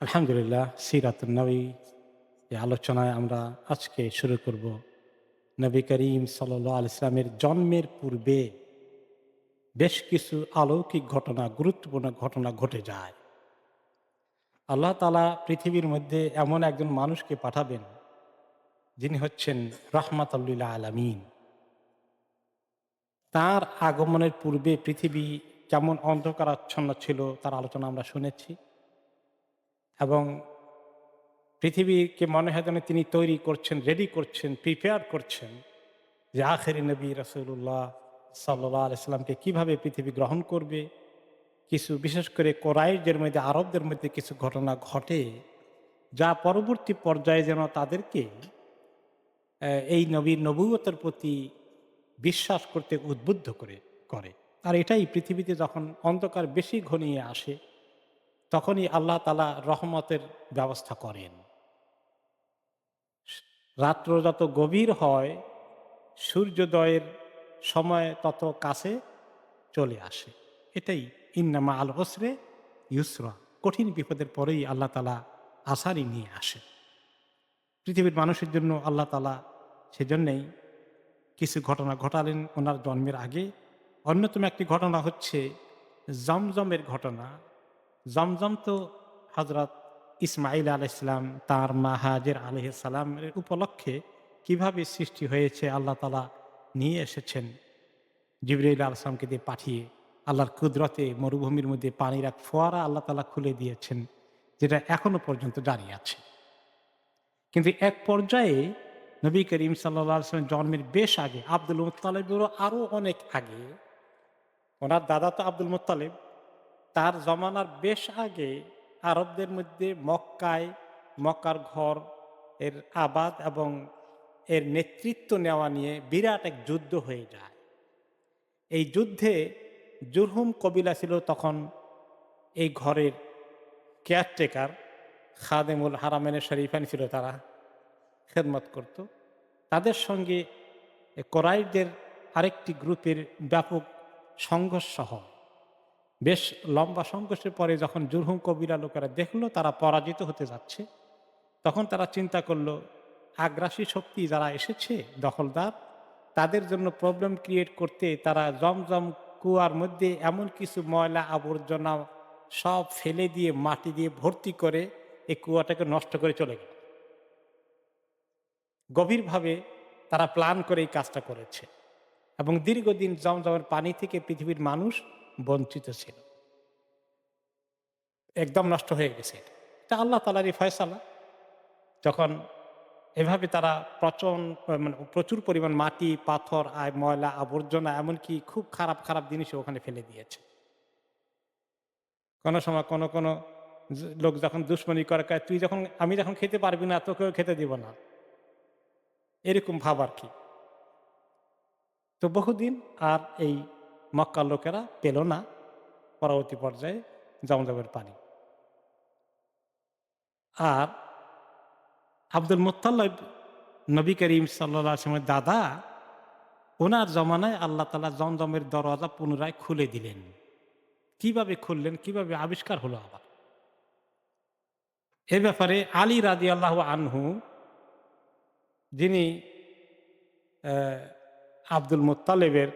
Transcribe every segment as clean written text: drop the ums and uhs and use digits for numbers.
আলহামদুলিল্লাহ, সিরাতুন নবী এই আলোচনায় আমরা আজকে শুরু করব। নবী করিম সাল্লাল্লাহু আলাইহি সাল্লামের জন্মের পূর্বে বেশ কিছু অলৌকিক ঘটনা, গুরুত্বপূর্ণ ঘটনা ঘটে যায়। আল্লাহ তাআলা পৃথিবীর মধ্যে এমন একজন মানুষকে পাঠাবেন, যিনি হচ্ছেন রাহমাতুল লিল আলামিন। তার আগমনের পূর্বে পৃথিবী কেমন অন্ধকারাচ্ছন্ন ছিল তার আলোচনা আমরা শুনেছি, এবং পৃথিবীকে মনে হয় যেন তিনি তৈরি করছেন, রেডি করছেন, প্রিপেয়ার করছেন যে আখেরি নবী রাসূলুল্লাহ সাল্লাল্লাহু আলাইহি সাল্লামকে কিভাবে পৃথিবী গ্রহণ করবে। কিছু বিশেষ করে কোরাইশদের মধ্যে, আরবদের মধ্যে কিছু ঘটনা ঘটে, যা পরবর্তী পর্যায়ে যেন তাদেরকে এই নবীর নবুয়তের প্রতি বিশ্বাস করতে উদ্বুদ্ধ করে। আর এটাই পৃথিবীতে যখন অন্ধকার বেশি ঘনিয়ে আসে, তখনই আল্লাহ তাআলা রহমতের ব্যবস্থা করেন। রাত্র যত গভীর হয়, সূর্যোদয়ের সময় তত কাছে চলে আসে। এটাই ইন্নামা আল ওসরে ইউসরা, কঠিন বিপদের পরেই আল্লাহ তাআলা আসারি নিয়ে আসে পৃথিবীর মানুষের জন্য। আল্লাহ তাআলা সেজন্যেই কিছু ঘটনা ঘটালেন ওনার জন্মের আগে। অন্যতম একটি ঘটনা হচ্ছে জমজমের ঘটনা। জমজম তো হযরত ইসমাঈল আলাইহিস সালাম তার মা হাজের আলাইহিস সালামের উপলক্ষে কিভাবে সৃষ্টি হয়েছে আল্লাহ তাআলা নিয়ে এসেছেন জিবরাইল আলাইহিস সালামকে দিয়ে পাঠিয়ে। আল্লাহর কুদরতে মরুভূমির মধ্যে পানির এক ফোয়ারা আল্লাহ তাআলা খুলে দিয়েছেন, যেটা এখনো পর্যন্ত জারি আছে। কিন্তু এক পর্যায়ে নবী করিম সাল্লাল্লাহু আলাইহি ওয়াসাল্লাম জন্মের বেশ আগে, আব্দুল মুত্তালিবেরও আরো অনেক আগে, ওনার দাদা তো আব্দুল মুত্তালিব, তার জমানার বেশ আগে আরবদের মধ্যে মক্কায়, মক্কার ঘর এর আবাদ এবং এর নেতৃত্ব নেওয়া নিয়ে বিরাট এক যুদ্ধ হয়ে যায়। এই যুদ্ধে জুরহুম কবিলা ছিল তখন এই ঘরের কেয়ারটেকার, খাদেমুল হারামেনের শরীফান ছিল, তারা খেদমত করত। তাদের সঙ্গে কোরাইশদের আরেকটি গ্রুপের ব্যাপক সংঘর্ষ হয়। বেশ লম্বা সংঘর্ষের পরে যখন জুরহুম কবিরা লোকেরা দেখলো তারা পরাজিত হতে যাচ্ছে, তখন তারা চিন্তা করলো আগ্রাসী শক্তি যারা এসেছে, দখলদার, তাদের জন্য প্রবলেম ক্রিয়েট করতে তারা জমজম কুয়ার মধ্যে এমন কিছু ময়লা আবর্জনা সব ফেলে দিয়ে মাটি দিয়ে ভর্তি করে এই কুয়াটাকে নষ্ট করে চলে গেল। গভীরভাবে তারা প্ল্যান করে এই কাজটা করেছে, এবং দীর্ঘদিন জমজমের পানি থেকে পৃথিবীর মানুষ বঞ্চিত ছিল, একদম নষ্ট হয়ে গেছে। এটা আল্লাহ তাআলারই ফয়সালা। যখন এভাবে তারা মানে প্রচুর পরিমাণ মাটি, পাথর, ময়লা আবর্জনা, এমনকি খুব খারাপ খারাপ জিনিসও ওখানে ফেলে দিয়েছে। কোনো সময় কোনো লোক যখন দুশ্মনী করে, কয়, তুই যখন আমি যখন খেতে পারবি না তোকেও খেতে দিব না, এরকম ভাব আর কি। তো বহুদিন আর এই মক্কার লোকেরা পেল না পরবর্তী পর্যায়ে জমজমের পানি। আর আব্দুল মুত্তালিব, নবী করিম সাল্লাল্লাহু আলাইহি ওয়াসাল্লামের দাদা, ওনার জমানায় আল্লাহ তাআলা জমজমের দরওয়াজা পুনরায় খুলে দিলেন। কিভাবে খুললেন, কিভাবে আবিষ্কার হলো আবার, এ ব্যাপারে আলী রাদিয়াল্লাহু আনহু, যিনি আব্দুল মুত্তালিবের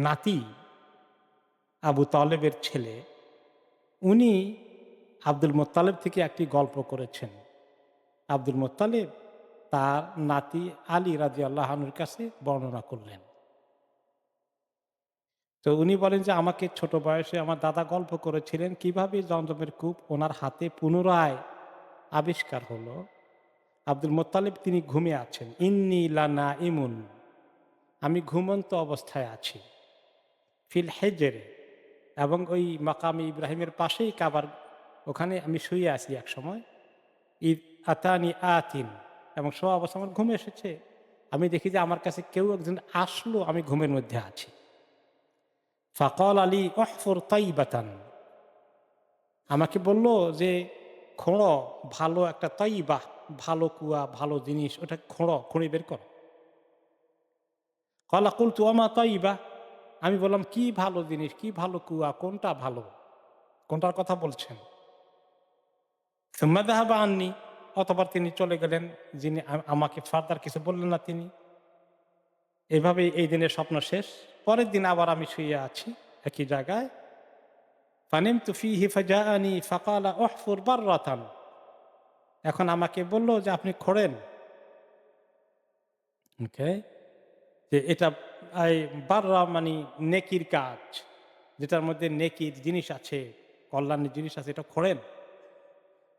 নাতি, আবু তালেবের ছেলে, উনি আব্দুল মুত্তালিব থেকে একটি গল্প করেছেন। আব্দুল মুত্তালিব তার নাতি আলী রাদিয়াল্লাহু আনহুর কাছে বর্ণনা করলেন। তো উনি বলেন যে আমাকে ছোট বয়সে আমার দাদা গল্প করেছিলেন কিভাবে জমজমের কূপ ওনার হাতে পুনরায় আবিষ্কার হলো। আব্দুল মুত্তালিব তিনি ঘুমিয়ে আছেন, ইন্নী লানা ইমুন, আমি ঘুমন্ত অবস্থায় আছি, ফিল হেজেরে, এবং ওই মাকামে ইব্রাহিমের পাশেই কাবার, ওখানে আমি শুয়ে আছি এক সময়। ঈদ আতানি আতিন, এবং শোয়া অবস্থা আমার ঘুম এসেছে, আমি দেখি যে আমার কাছে কেউ একজন আসলো, আমি ঘুমের মধ্যে আছি। ফাকাল আলী অহফুর তাইবাতান, আমাকে বলল যে খোঁড়ো ভালো একটা তাইবা, ভালো কুয়া, ভালো জিনিস, ওটা খোঁড়ো, খুঁড়ে বের করো। কলা কুলতু আমা তাইবা, আমি বললাম কি ভালো জিনিস, কি ভালো কুয়া, কোনটা ভালো, কোনটার কথা বলছেন? সুম্মা যাহাবা আন্নি, অতঃপর তিনি চলে গেলেন, যিনি আমাকে ফার্দার কিছু বললেন না তিনি। এভাবেই এই দিনের স্বপ্ন শেষ। পরের দিন আবার আমি শুয়ে আছি একই জায়গায়। ফানিমতু ফীহি ফাজাআনি ফাকালা উহফুর বাররাতান। এখন আমাকে বলল যে আপনি খোঁড়েন। ওকে, যে এটা এই বাররা মানে নেকির কাজ, যেটার মধ্যে নেকির জিনিস আছে, কল্যাণের জিনিস আছে, এটা খোঁড়েন।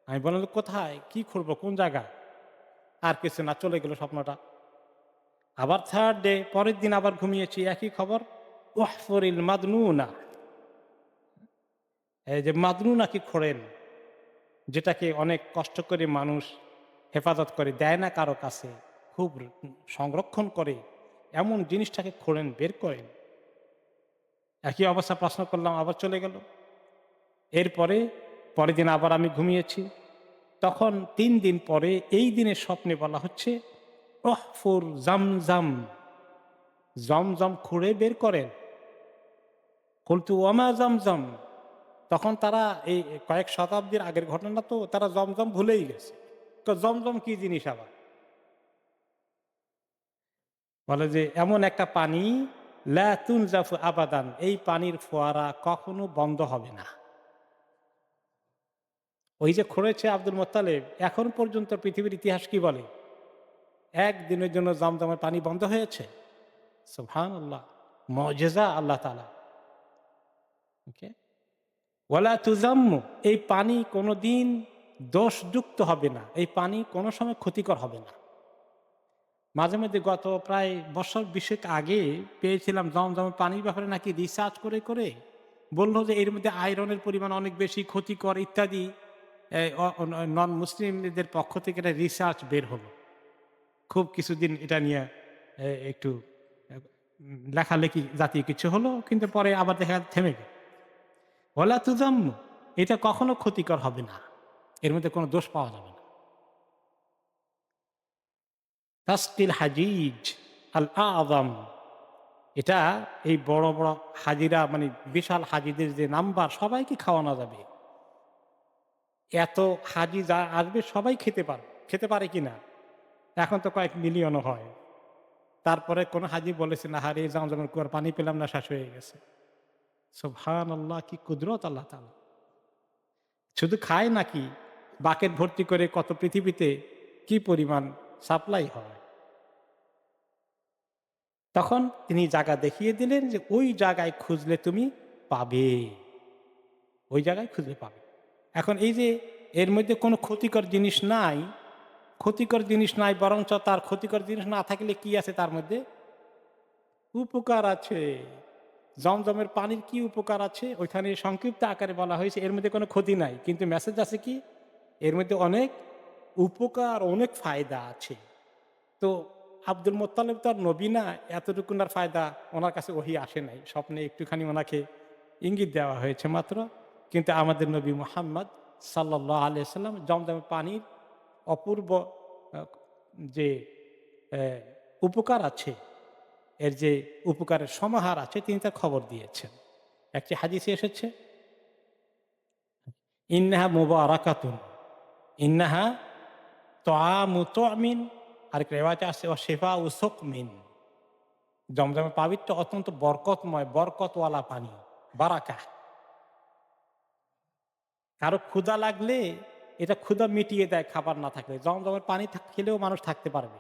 আমি বললাম কোথায়, কি খুঁড়বো, কোন জায়গায়? আর কিছু না, চলে গেল স্বপ্নটা। আবার থার্ড ডে, পরের দিন আবার ঘুমিয়েছি, একই খবর। উহফুরিল মাদনুনা, এই যে মাদনুনাকে খোঁড়েন, যেটাকে অনেক কষ্ট করে মানুষ হেফাজত করে দেয় না কারো কাছে, খুব সংরক্ষণ করে, এমন জিনিসটাকে খোঁড়েন, বের করেন। একই অবস্থা, প্রশ্ন করলাম, আবার চলে গেল। এরপরে পরের দিন আবার আমি ঘুমিয়েছি। তখন 3 দিন পরে এই দিনের স্বপ্নে বলা হচ্ছে উহফুর জামজাম, জমজম খুঁড়ে বের করেন। কুলতু ওয়ামা জামজাম। তখন তারা এই কয়েক শতাব্দীর আগের ঘটনা, তো তারা জমজম ভুলেই গেছে। তো জমজম কি জিনিস আবার? বলে যে এমন একটা পানি, লা তুনজাফু আবাদান, এই পানির ফোয়ারা কখনো বন্ধ হবে না। ওই যে খুঁড়েছে আব্দুল মোত্তালেব, এখন পর্যন্ত পৃথিবীর ইতিহাস কি বলে? একদিনের জন্য জমজমের পানি বন্ধ হয়েছে? সুবহানাল্লাহ, মুজিজা আল্লাহ তাআলা। ওকে, ওয়ালা তুজাম্মু, এই পানি কোনোদিন দোষযুক্ত হবে না, এই পানি কোনো সময় ক্ষতিকর হবে না। মাঝে মধ্যে গত প্রায় বছর 20 আগে পেয়েছিলাম জমজমের পানির ব্যাপারে নাকি রিসার্চ করে করে বললো যে এর মধ্যে আয়রনের পরিমাণ অনেক বেশি, ক্ষতিকর ইত্যাদি। নন মুসলিমদের পক্ষ থেকে একটা রিসার্চ বের হলো। খুব কিছুদিন এটা নিয়ে একটু লেখালেখি জাতীয় কিছু হলো, কিন্তু পরে আবার দেখা থেমে গেল। ওয়ালা তুজাম্মু, এটা কখনো ক্ষতিকর হবে না, এর মধ্যে কোনো দোষ পাওয়া যাবে না। তাসকিল হাজিজ আল আযম, এটা এই বড় বড় হাজিরা মানে বিশাল হাজিদের যে নাম্বার, সবাইকে খাওয়ানো যাবে। এত হাজি যা আসবে সবাই খেতে পারে কিনা, এখন তো কয়েক মিলিয়নও হয়। তারপরে কোন হাজি বলেছে না, হারে জমজমের কুয়ার পানি পেলাম না, শেষ হয়ে গেছে। সুবহানাল্লাহ, কি কুদরত আল্লাহ তাআলা। শুধু খায় নাকি, বাকেট ভর্তি করে কত পৃথিবীতে কি পরিমাণ সাপ্লাই হয়। তখন তিনি জায়গা দেখিয়ে দিলেন যে ওই জায়গায় খুঁজলে তুমি পাবে, ওই জায়গায় খুঁজলে পাবে। এখন এই যে এর মধ্যে কোনো ক্ষতিকর জিনিস নাই, ক্ষতিকর জিনিস নাই, বরঞ্চ তার ক্ষতিকর জিনিস না থাকলে কি আছে তার মধ্যে? উপকার আছে। জমজমের পানির কি উপকার আছে ওইখানে সংক্ষিপ্ত আকারে বলা হয়েছে, এর মধ্যে কোনো ক্ষতি নাই, কিন্তু মেসেজ আছে কি, এর মধ্যে অনেক উপকার, অনেক ফায়দা আছে। তো আব্দুল মোত্তালেব তো আর নবী না, এতটুকুনার ফায়দা ওনার কাছে ওহি আসে নাই, স্বপ্নে একটুখানি ওনাকে ইঙ্গিত দেওয়া হয়েছে মাত্র। কিন্তু আমাদের নবী মুহাম্মদ সাল্লাল্লাহু আলাইহি সাল্লাম জমজমের পানির অপূর্ব আহ, যে আহ, উপকার আছে, এর যে উপকারের সমাহার আছে, তিনি তার খবর দিয়েছেন। একটি হাদিসে এসেছে ইন্নাহা মুবারাকাতুন, ইন্নাহা তাআমু তুমিন, আরেক রিওয়ায়াতে আছে ওয়া শিফাউ সুকমিন। জমজমের পাবিত্র অত্যন্ত বরকতময়, বরকতওয়ালা পানি, বারাকা। কারো ক্ষুধা লাগলে এটা ক্ষুধা মিটিয়ে দেয়, খাবার না থাকলে। জমজমের পানি খেলেও মানুষ থাকতে পারবে।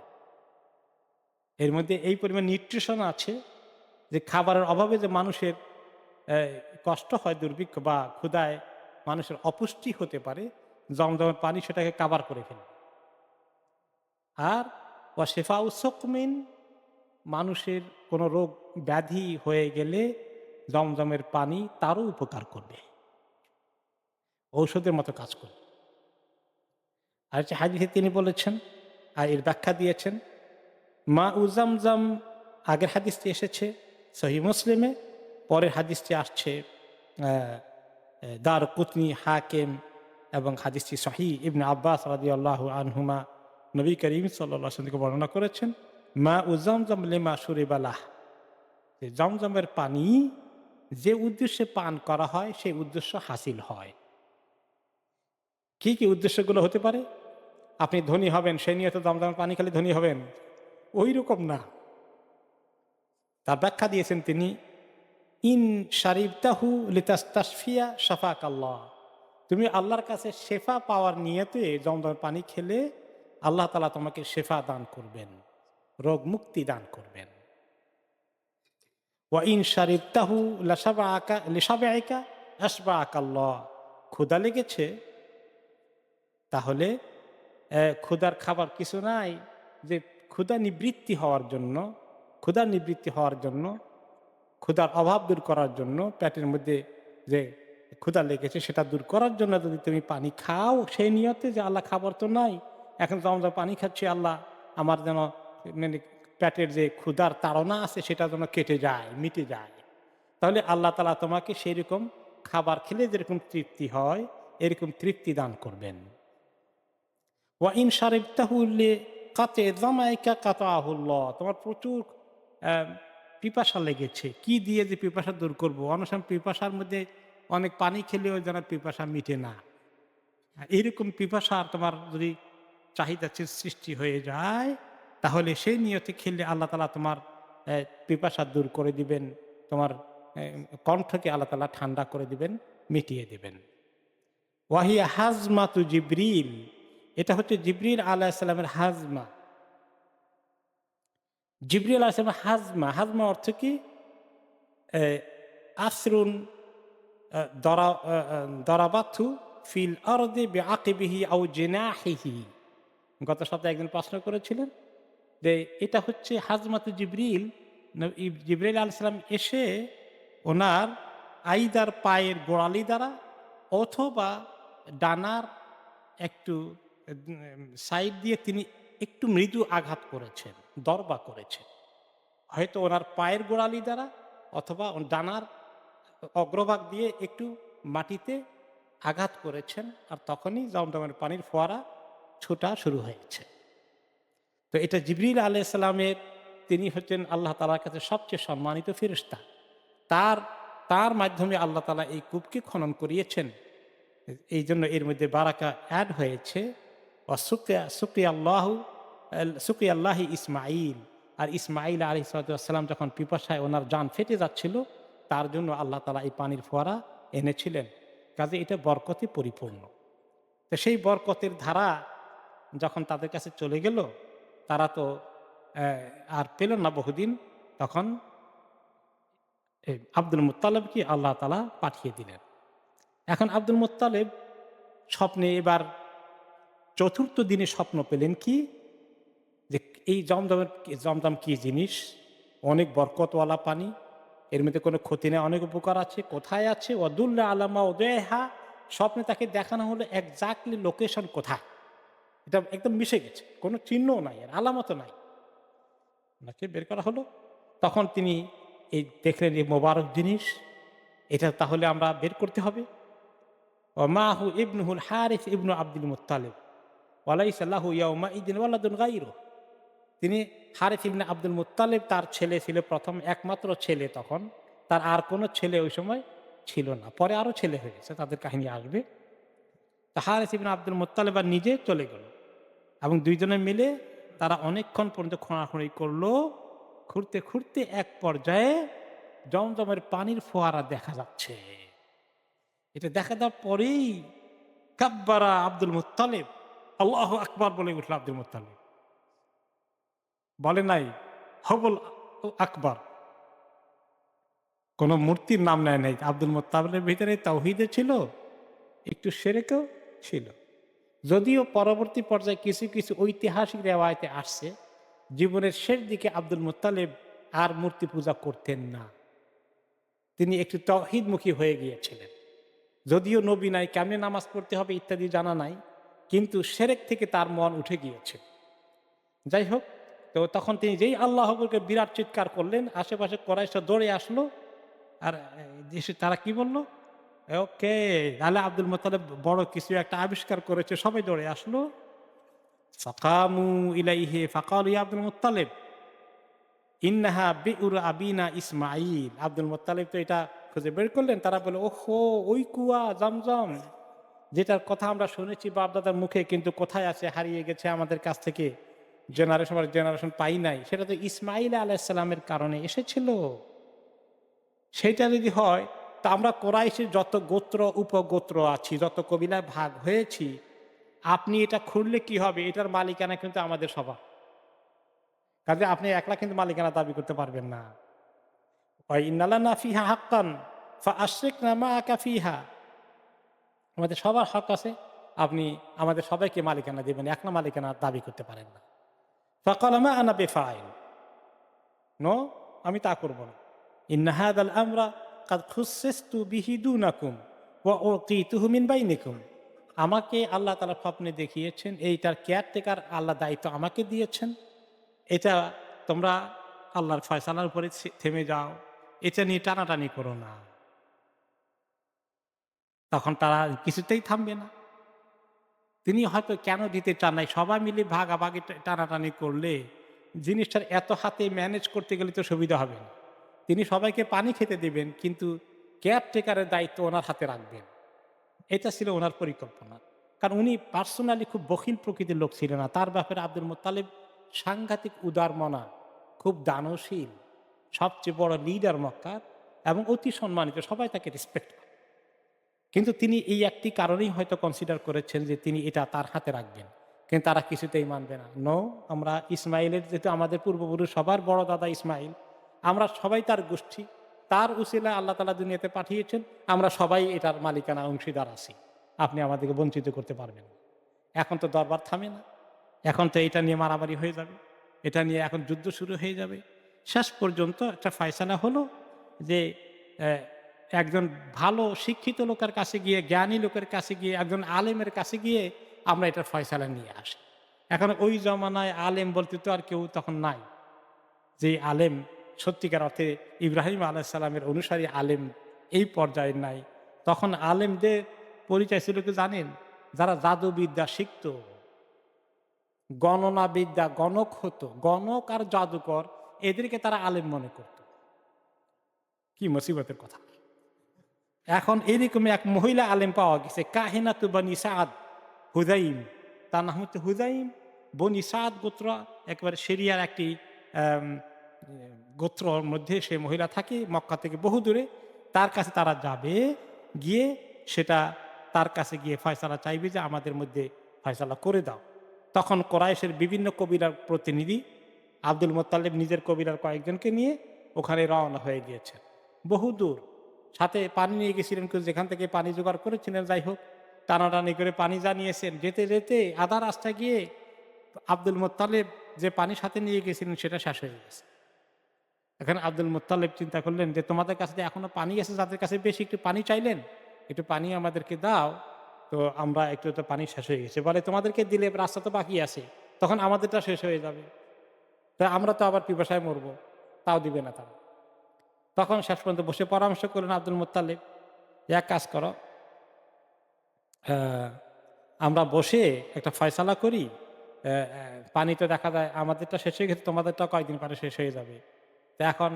এর মধ্যে এই পরিমাণ নিউট্রিশন আছে যে খাবারের অভাবে যে মানুষের কষ্ট হয়, দুর্ভিক্ষ বা ক্ষুধায় মানুষের অপুষ্টি হতে পারে, জমজমের পানি সেটাকে কাভার করে ফেলে। আর ওয়া শেফা উসকমিন, মানুষের কোনো রোগ ব্যাধি হয়ে গেলে জমজমের পানি তারও উপকার করবে, ঔষধের মতো কাজ করবে। আর যে হাদিসে তিনি বলেছেন আর এর ব্যাখ্যা দিয়েছেন, মা উজামজাম, আগের হাদিসটি এসেছে সহিহ মুসলিমে, পরের হাদিসটি আসছে দার কুতনি, হাকিম, এবং হাদিসটি সহিহ। ইবনে আব্বাস রাদিয়াল্লাহু আনহুমা নবী করিম সাল্লাল্লাহু আলাইহি ওয়াসাল্লাম বর্ণনা করেছেন, মা উজামজাম লিমা শুরিবালাহ, যে জমজমের পানি যে উদ্দেশ্যে পান করা হয় সেই উদ্দেশ্য হাসিল হয়। কি কি উদ্দেশ্যগুলো হতে পারে? আপনি ধনী হবেন, সেই নিয়ে তো জমজমের পানি খেলে ধনী হবেন, ওই রকম না। তার ব্যাখ্যা দিয়েছেন তিনি, ইন শারিবতাহু লিতাস্তাশফিয়া শাফাক আল্লাহ। তুমি আল্লাহর কাছে শেফা পাওয়ার নিয়তে জমজমের পানি খেলে আল্লাহ তাআলা তোমাকে শেফা দান করবেন, রোগ মুক্তি দান করবেন। ওয়া ইন শারিবতাহু লাশাবাআকা লিশাবাইকা আশবাআকা আল্লাহ। ক্ষুধা লেগেছে, তাহলে ক্ষুধার খাবার কিছু নাই, যে ক্ষুধা নিবৃত্তি হওয়ার জন্য, ক্ষুধার নিবৃত্তি হওয়ার জন্য, ক্ষুধার অভাব দূর করার জন্য, পেটের মধ্যে যে ক্ষুধা লেগেছে সেটা দূর করার জন্য যদি তুমি পানি খাও সেই নিয়তে যে আল্লাহ খাবার তো নাই, এখন তো আমরা পানি খাচ্ছি, আল্লাহ আমার যেন মানে পেটের যে ক্ষুধার তাড়না আছে সেটা যেন কেটে যায়, মিটে যায়, তাহলে আল্লাহ তাআলা তোমাকে সেই রকম খাবার খেলে যেরকম তৃপ্তি হয় এরকম তৃপ্তি দান করবেন। ওয়া ইন শারিবতাহু লিকাতি যামাইকা কাতাহুল্লাহ। তোমার প্রচুর পিপাসা লেগেছে, কি দিয়ে যে পিপাসা দূর করবো, অনেক সময় পিপাসার মধ্যে অনেক পানি খেলেও যেন পিপাসা মিটে না, এইরকম পিপাসা তোমার যদি চাহিদা সৃষ্টি হয়ে যায়, তাহলে সেই নিয়তে খেললে আল্লাহ তাআলা তোমার পিপাসা দূর করে দিবেন, তোমার কণ্ঠকে আল্লাহ তাআলা ঠান্ডা করে দিবেন, মিটিয়ে দিবেন। ওয়াহিয়া হাজমাতু জিবরিল। এটা হচ্ছে জিবরিল আলাইহিস সালামের হাজমা। জিবরিল আলাইহিস সালামের হাজমা, হাজমা অর্থ কি? এ, আসরুন দরাবাথু ফিল আরদি বিআকিবিহি আও জিনাহিহি। গত সপ্তাহে একজন প্রশ্ন করেছিলেন যে এটা হচ্ছে হাজমাতু জিবরিল। জিবরিল আলাইহিস সালাম এসে ওনার আইদার পায়ের গোড়ালি দ্বারা অথবা ডানার একটু সাইড দিয়ে তিনি একটু মৃদু আঘাত করেছেন, দরবা করেছেন, হয়তো ওনার পায়ের গোড়ালি দ্বারা অথবা ডানার অগ্রভাগ দিয়ে একটু মাটিতে আঘাত করেছেন, আর তখনই জমজমের পানির ফোয়ারা ছোটা শুরু হয়েছে। তো এটা জিবরিল আলাইহিস সালামের, তিনি হচ্ছেন আল্লাহ তাআলার কাছে সবচেয়ে সম্মানিত ফেরেশতা। তার তার মাধ্যমে আল্লাহ তাআলা এই কূপকে খনন করিয়েছেন, এই জন্য এর মধ্যে বারাকা অ্যাড হয়েছে। সুকি আল্লাহি ইসমাইল। আর ইসমাইল আলাইহিস সালাম যখন পিপাসায় ওনার জান ফেটে যাচ্ছিল, তার জন্য আল্লাহ তাআলা এই পানির ফোয়ারা এনেছিলেন। কাজে এটা বরকতে পরিপূর্ণ। তো সেই বরকতের ধারা যখন তাদের কাছে চলে গেল, তারা তো আর পেল না বহুদিন, তখন আব্দুল মুত্তালিবকে আল্লাহ তাআলা পাঠিয়ে দিলেন। এখন আব্দুল মুত্তালিব স্বপ্নে এবার চতুর্থ দিনে স্বপ্ন পেলেন কি, যে এই জমজম কি জিনিস, অনেক বরকতওয়ালা পানি, এর মধ্যে কোনো ক্ষতি নেই, অনেক উপকার আছে, কোথায় আছে? ওয়াদুল্লা আলামা ওদেহা। স্বপ্নে তাকে দেখানো হলো একজাক্টলি লোকেশন কোথায়, এটা একদম মিশে গেছে, কোনো চিহ্নও নাই, আর আলামতও নাই, ওনাকে বের করা হলো। তখন তিনি এই দেখলেন এই মোবারক জিনিস, এটা তাহলে আমরা বের করতে হবে। ও মাহু ইবনুহুল হারিস ইবনু আব্দুল মুত্তালিব ওয়ালাইসা লাহু ইয়াউমাইদিন ওয়ালাদুন গায়রু। তিনি হারিস ইবনে আব্দুল মুত্তালিব, তার ছেলে ছিল প্রথম একমাত্র ছেলে, তখন তার আর কোনো ছেলে ওই সময় ছিল না, পরে আরও ছেলে হয়েছে, তাদের কাহিনী আসবে। তা হারিস ইবনে আব্দুল মুত্তালিব আর নিজে চলে গেল, এবং দুইজনে মিলে তারা অনেকক্ষণ পর্যন্ত খোঁড়াখুঁড়ি করলো। খুঁড়তে খুঁড়তে এক পর্যায়ে জমজমের পানির ফোয়ারা দেখা যাচ্ছে। এটা দেখা দেওয়ার পরেই কাব্বারা আব্দুল মুত্তালিব, আল্লাহু আকবার বলে উঠল আব্দুল মুত্তালিব, বলে নাই হবল আকবার, কোন মূর্তির নাম নেয় নাই। আব্দুল মুত্তালিবের ভিতরে তাওহীদে ছিল, একটু শিরকও ছিল। যদিও পরবর্তী পর্যায়ে কিছু কিছু ঐতিহাসিক রেওয়ায়েতে আসছে, জীবনের শেষ দিকে আব্দুল মুত্তালিব আর মূর্তি পূজা করতেন না, তিনি একটু তাওহীদমুখী হয়ে গিয়েছিলেন। যদিও নবী নাই, কেমনে নামাজ পড়তে হবে ইত্যাদি জানা নাই, কিন্তু শিরক থেকে তার মন উঠে গিয়েছে। যাই হোক, তো তখন তিনি যেই আল্লাহ আকবরকে বিরাট চিৎকার করলেন, আশেপাশে কোরাইশরা দৌড়ে আসলো, আর এসে তারা কি বললো, ওকে তাহলে আব্দুল মুত্তালিব বড় কিছু একটা আবিষ্কার করেছে, সবাই দৌড়ে আসলো। ফাকামু ইলাইহি ফাকালু ইয়া Abdul Muttalib ইন্নাহা বিউর আবিনা Ismail. Abdul Muttalib তো এটা খুঁজে বের করলেন, তারা বলে ওহো ওই কুয়া জমজম, যেটার কথা আমরা শুনেছি বাপদাদার মুখে, কিন্তু কোথায় আছে, হারিয়ে গেছে আমাদের কাছ থেকে, জেনারেশন পর জেনারেশন পাই নাই, সেটা তো ইসমাইল আলাইসাল্লামের কারণে এসেছিল। সেটা যদি হয়, তা আমরা কোরাইশের যত গোত্র উপগোত্র আছি, যত কবিলায় ভাগ হয়েছি, আপনি এটা খুললে কি হবে, এটার মালিকানা কিন্তু আমাদের সবার। কাজে আপনি একলা কিন্তু মালিকানা দাবি করতে পারবেন না। ইন্নালানা ফিহা হাক্কান ফাআশরিকনা মাআকা ফিহা, আমাদের সবার হক আছে, আপনি আমাদের সবাইকে মালিকানা দেবেন, একলা মালিকানা দাবি করতে পারেন না। ফাকালা মা আনা বিফাইল, নো, আমি তা করব না। ইন্না হাযাল আমরা কাদ খুসসিসতু বিহি দুনাকুম ওয়া উতিতুহু মিন বাইনিকুম, আমাকে আল্লাহ তাআলা স্বপ্নে দেখিয়েছেন, এইটার কেয়ারটেকার আল্লাহ দায়িত্ব আমাকে দিয়েছেন, এটা তোমরা আল্লাহর ফয়সালার উপরে থেমে যাও, এটা নিয়ে টানাটানি করো না। তখন তারা কিছুতেই থামবে না। তিনি হয়তো কেন দিতে চান নাই, সবাই মিলে ভাগাভাগি টানাটানি করলে জিনিসটার এত হাতে ম্যানেজ করতে গেলে তো সুবিধা হবে না। তিনি সবাইকে পানি খেতে দিবেন, কিন্তু কেয়ারটেকারের দায়িত্ব ওনার হাতে রাখবেন। এটা ছিল ওনার পরিকল্পনা। কারণ উনি পার্সোনালি খুব বখিল প্রকৃতির লোক ছিলেন না। তার ব্যাপারে আব্দুল মোত্তালেব সাংঘাতিক উদারমনা, খুব দানশীল, সবচেয়ে বড় লিডার মক্কার, এবং অতি সম্মানিত, সবাই তাকে রেসপেক্ট করে। কিন্তু তিনি এই একটি কারণেই হয়তো কনসিডার করেছেন যে তিনি এটা তার হাতে রাখবেন, কিন্তু তারা কিছুতেই মানবে না। নো, আমরা ইসমাইলের, যেহেতু আমাদের পূর্বপুরুষ সবার বড় দাদা ইসমাইল, আমরা সবাই তার গোষ্ঠী, তার উসিলায় আল্লাহ তাআলা দুনিয়াতে পাঠিয়েছেন, আমরা সবাই এটার মালিকানা অংশীদার আছি, আপনি আমাদেরকে বঞ্চিত করতে পারবেন না। এখন তো দরবার থামে না, এখন তো এটা নিয়ে মারামারি হয়ে যাবে, এটা নিয়ে এখন যুদ্ধ শুরু হয়ে যাবে। শেষ পর্যন্ত একটা ফয়সালা হলো যে একজন ভালো শিক্ষিত লোকের কাছে গিয়ে, জ্ঞানী লোকের কাছে গিয়ে, একজন আলেমের কাছে গিয়ে আমরা এটার ফয়সালা নিয়ে আসি। এখন ওই জমানায় আলেম বলতে তো আর কেউ তখন নাই, যে আলেম সত্যিকার অর্থে ইব্রাহিম আলাইসাল্লামের অনুসারী আলেম এই পর্যায়ে নাই। তখন আলেমদের পরিচয় ছিল কি জানেন? যারা জাদুবিদ্যা শিখত, গণনা বিদ্যা, গণক হতো, গণক আর জাদুকর, এদেরকে তারা আলেম মনে করত। কি মুসিবতের কথা! এখন এরকম এক মহিলা আলেম পাওয়া গেছে, কাহিনাতু বনি সাদ হুজাইম, তার নাম হচ্ছে হুজাইম। বনি সাদ গোত্র, একেবারে সিরিয়ার একটি আম, গোত্রর মধ্যে সে মহিলা থাকে, মক্কা থেকে বহু দূরে। তার কাছে তারা যাবে, গিয়ে সেটা তার কাছে গিয়ে ফয়সালা চাইবে যে আমাদের মধ্যে ফয়সালা করে দাও। তখন কোরাইশের বিভিন্ন কবিরার প্রতিনিধি আব্দুল মোত্তালেব নিজের কবিরার কয়েকজনকে নিয়ে ওখানে রওনা হয়ে গিয়েছেন, বহু দূর। সাথে পানি নিয়ে গেছিলেন, কেউ যেখান থেকে পানি জোগাড় করেছিলেন, যাই হোক টানাটানি করে পানি জানিয়েছেন। যেতে যেতে আধা রাস্তা গিয়ে আব্দুল মোত্তালেব যে পানি সাথে নিয়ে গেছিলেন সেটা শেষ হয়ে গেছে। এখন আব্দুল মোত্তালেব চিন্তা করলেন যে তোমাদের কাছে তো এখনো পানি আছে, যাদের কাছে বেশি, একটু পানি চাইলেন, একটু পানি আমাদেরকে দাও। তো আমরা একটু তো পানি শেষ হয়ে গেছে, বলে তোমাদেরকে দিলে রাস্তা তো বাকি আছে, তখন আমাদেরটা শেষ হয়ে যাবে, তা আমরা তো আবার পিপাসায় মরবো, তাও দিবে না তারা। তখন শেষ পর্যন্ত বসে পরামর্শ করলেন আব্দুল মোত্তালেব, এক কাজ করো, আহ, আমরা বসে একটা ফয়সালা করি, পানি তো দেখা যায় আমাদেরটা শেষ হয়ে গেছে, তোমাদেরটা কয়েকদিন পরে শেষ হয়ে যাবে। তো এখন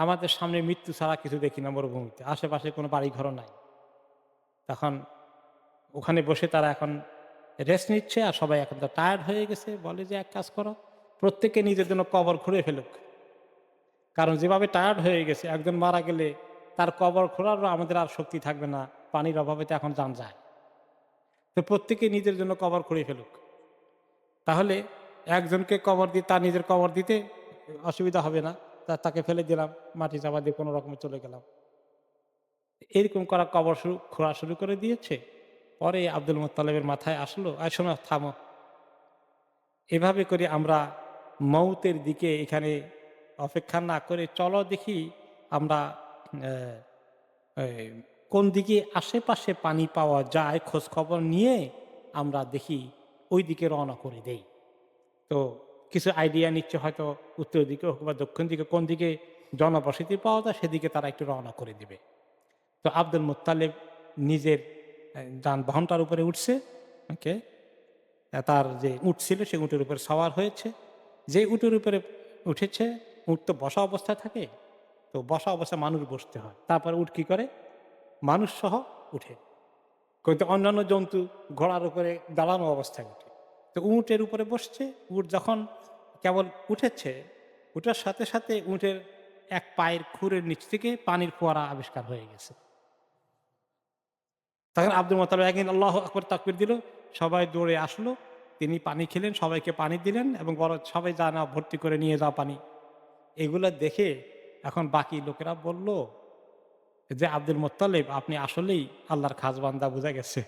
আমাদের সামনে মৃত্যু ছাড়া কিছু দেখি না, মরুভূমিতে আশেপাশে কোনো বাড়ি ঘরও নাই। তখন ওখানে বসে তারা এখন রেস্ট নিচ্ছে, আর সবাই এখন তো টায়ার্ড হয়ে গেছে। বলে যে এক কাজ করো, প্রত্যেকে নিজের জন্য কবর খুঁড়ে ফেলুক, কারণ যেভাবে টায়ার্ড হয়ে গেছে, একজন মারা গেলে তার কবর খোঁড়ারও আমাদের আর শক্তি থাকবে না, পানির অভাবে তো এখন যান যায়। তো প্রত্যেকে নিজের জন্য কবর খুঁড়ে ফেলুক, তাহলে একজনকে কবর দিয়ে তার নিজের কবর দিতে অসুবিধা হবে না, তাকে ফেলে দিলাম, মাটি চাপা দিয়ে কোনো রকমে চলে গেলাম। এরকম করা কবর খোঁড়া শুরু করে দিয়েছে। পরে আব্দুল মোত্তালেবের মাথায় আসলো, আর শোনো, থামো, এভাবে করে আমরা মৌতের দিকে এখানে অপেক্ষা না করে চলো দেখি আমরা আহ, এই, কোন দিকে আশেপাশে পানি পাওয়া যায় খোঁজ খবর নিয়ে আমরা দেখি ওই দিকে রওনা করে দেই। তো কিছু আইডিয়া নিচ্ছে, হয়তো উত্তর দিকে হোক বা দক্ষিণ দিকে, কোন দিকে জনবসতি পাওয়া যায় সেদিকে তারা একটু রওনা করে দিবে। তো আব্দুল মুত্তালিব নিজের যানবাহনটার উপরে উঠছে, ওকে, তার যে উট ছিল সে উটের উপরে সওয়ার হয়েছে। যে উটের উপরে উঠেছে, উট তো বসা অবস্থায় থাকে, তো বসা অবস্থায় মানুষ বসতে হয়, তারপরে উট কি করে, মানুষ সহ উঠে। কিন্তু অন্যান্য জন্তু ঘোড়ার উপরে দাঁড়ানো অবস্থায় উঠে। তো উটের উপরে বসছে, উট যখন কেবল উঠেছে, উঠার সাথে সাথে উটের এক পায়ের খুরের নিচ থেকে পানির ফোয়ারা আবিষ্কার হয়ে গেছে। তখন আব্দুল মোতালেব একদিন আল্লাহু আকবার তাকবীর দিল, সবাই দৌড়ে আসলো, তিনি পানি খেলেন, সবাইকে পানি দিলেন এবং বড় সবাই যা না ভর্তি করে নিয়ে যাওয়া পানি। এগুলো দেখে এখন বাকি লোকেরা বলল যে, আব্দুল মোত্তালেব আপনি আসলেই আল্লাহর খাস বান্দা, বোঝা গেছে।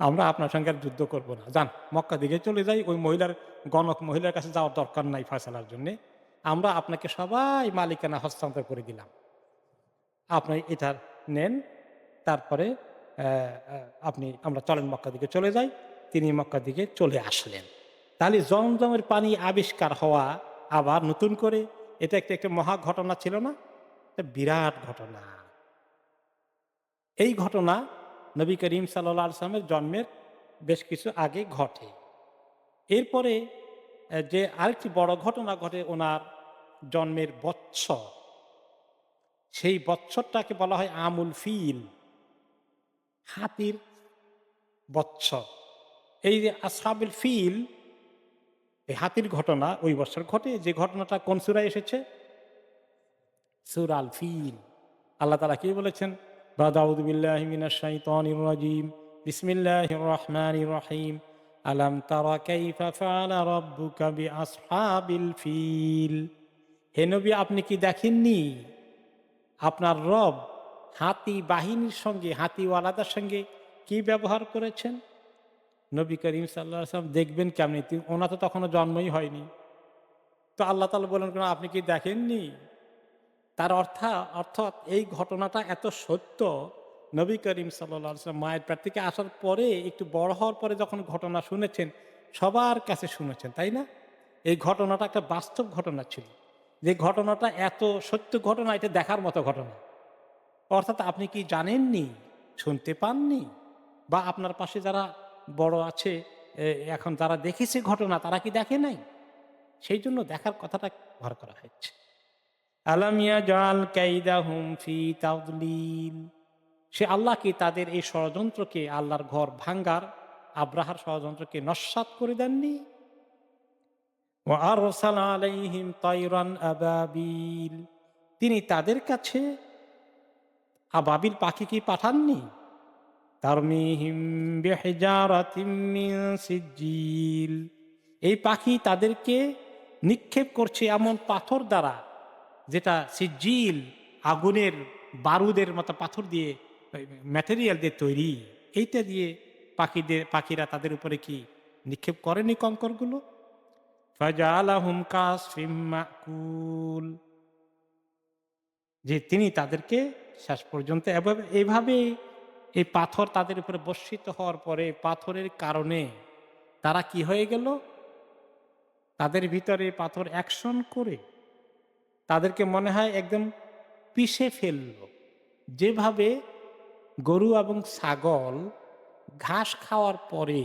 আমরা আপনার সঙ্গে আর যুদ্ধ করব না। যান মক্কা দিকে চলে যাই। ওই মহিলার গণক মহিলার কাছে যাওয়ার দরকার নাই ফয়সালার জন্যে। আমরা আপনাকে সবাই মালিকানা হস্তান্তর করে দিলাম। আপনি এটা নেন। তারপরে আমরা চলেন মক্কা দিকে চলে যাই। তিনি মক্কা দিকে চলে আসলেন। তাহলে জমজমের পানি আবিষ্কার হওয়া আবার নতুন করে, এটা একটা মহা ঘটনা ছিল না? একটা বিরাট ঘটনা। এই ঘটনা নবী করিম সাল্লাল্লাহু আলাইহি ওয়াসাল্লামের জন্মের বেশ কিছু আগে ঘটে। এরপরে যে আরেকটি বড় ঘটনা ঘটে ওনার জন্মের বৎসর, সেই বৎসরটাকে বলা হয় আমুল ফিল, হাতির বৎসর। এই যে আসহাবুল ফিল, এই হাতির ঘটনা ওই বছর ঘটে। যে ঘটনাটা কোন সূরায় এসেছে? সূরা আল ফিল। আল্লাহ তাআলা কি বলেছেন? আউযু বিল্লাহি মিনাশ শাইতানির রাজীম। বিসমিল্লাহির রহমানির রহিম। আলাম তারা কাইফা ফাআলা রাব্বুকা বিআসহাবিল ফিল। হে নবী, আপনি কি দেখেননি আপনার রব হাতি বাহিনীর সঙ্গে, হাতিওয়ালাদের সঙ্গে কি ব্যবহার করেছেন? নবী করিম সাল্লাল্লাহু আলাইহি ওয়াসাল্লাম দেখবেন কেমনি? ওনার তো তখনও জন্মই হয়নি। তো আল্লাহ তাআলা বলেন, আপনি কি দেখেননি? তার অর্থাৎ এই ঘটনাটা এত সত্য। নবী করিম সাল্লাল্লাহু আলাইহি ওয়াসাল্লাম মায়ের পেট থেকে আসার পরে, একটু বড় হওয়ার পরে যখন ঘটনা শুনেছেন, সবার কাছে শুনেছেন, তাই না? এই ঘটনাটা একটা বাস্তব ঘটনা ছিল। যে ঘটনাটা এত সত্য ঘটনা, এটা দেখার মতো ঘটনা। অর্থাৎ আপনি কি জানেননি? শুনতে পাননি? বা আপনার পাশে যারা বড় আছে, এ এখন যারা দেখেছে ঘটনা, তারা কি দেখে নাই? সেই জন্য দেখার কথাটা ব্যবহার করা হয়েছে। আলাম ইয়াজআল কাইদাহুম ফি তাদলিল। সে আল্লাহ কি তাদের এই ষড়যন্ত্রকে, আল্লাহর ঘর ভাঙ্গার আব্রাহার ষড়যন্ত্রকে নস্যাৎ করে দেননি? ওয়া আরসালা আলাইহিম তায়রান আবাবিল। তিনি তাদের কাছে আবাবিল পাখি কি পাঠাননি? তারমিহিম বিহিজারাতিম মিন সিজ্জিল। এই পাখি তাদেরকে নিক্ষেপ করছে এমন পাথর দ্বারা, যেটা সিজ্জিল, আগুনের বারুদের মতো পাথর দিয়ে, ম্যাটেরিয়াল দিয়ে তৈরি। এইটা দিয়ে পাখিরা তাদের উপরে কি নিক্ষেপ করেনি কঙ্করগুলো? ফাজআলাহুম কাসফিম মাকুল। যে তিনি তাদেরকে শেষ পর্যন্ত এভাবে এই পাথর তাদের উপরে বর্ষিত হওয়ার পরে, পাথরের কারণে তারা কি হয়ে গেল? তাদের ভিতরে পাথর অ্যাকশন করে তাদেরকে মনে হয় একদম পিষে ফেলল। যেভাবে গরু এবং ছাগল ঘাস খাওয়ার পরে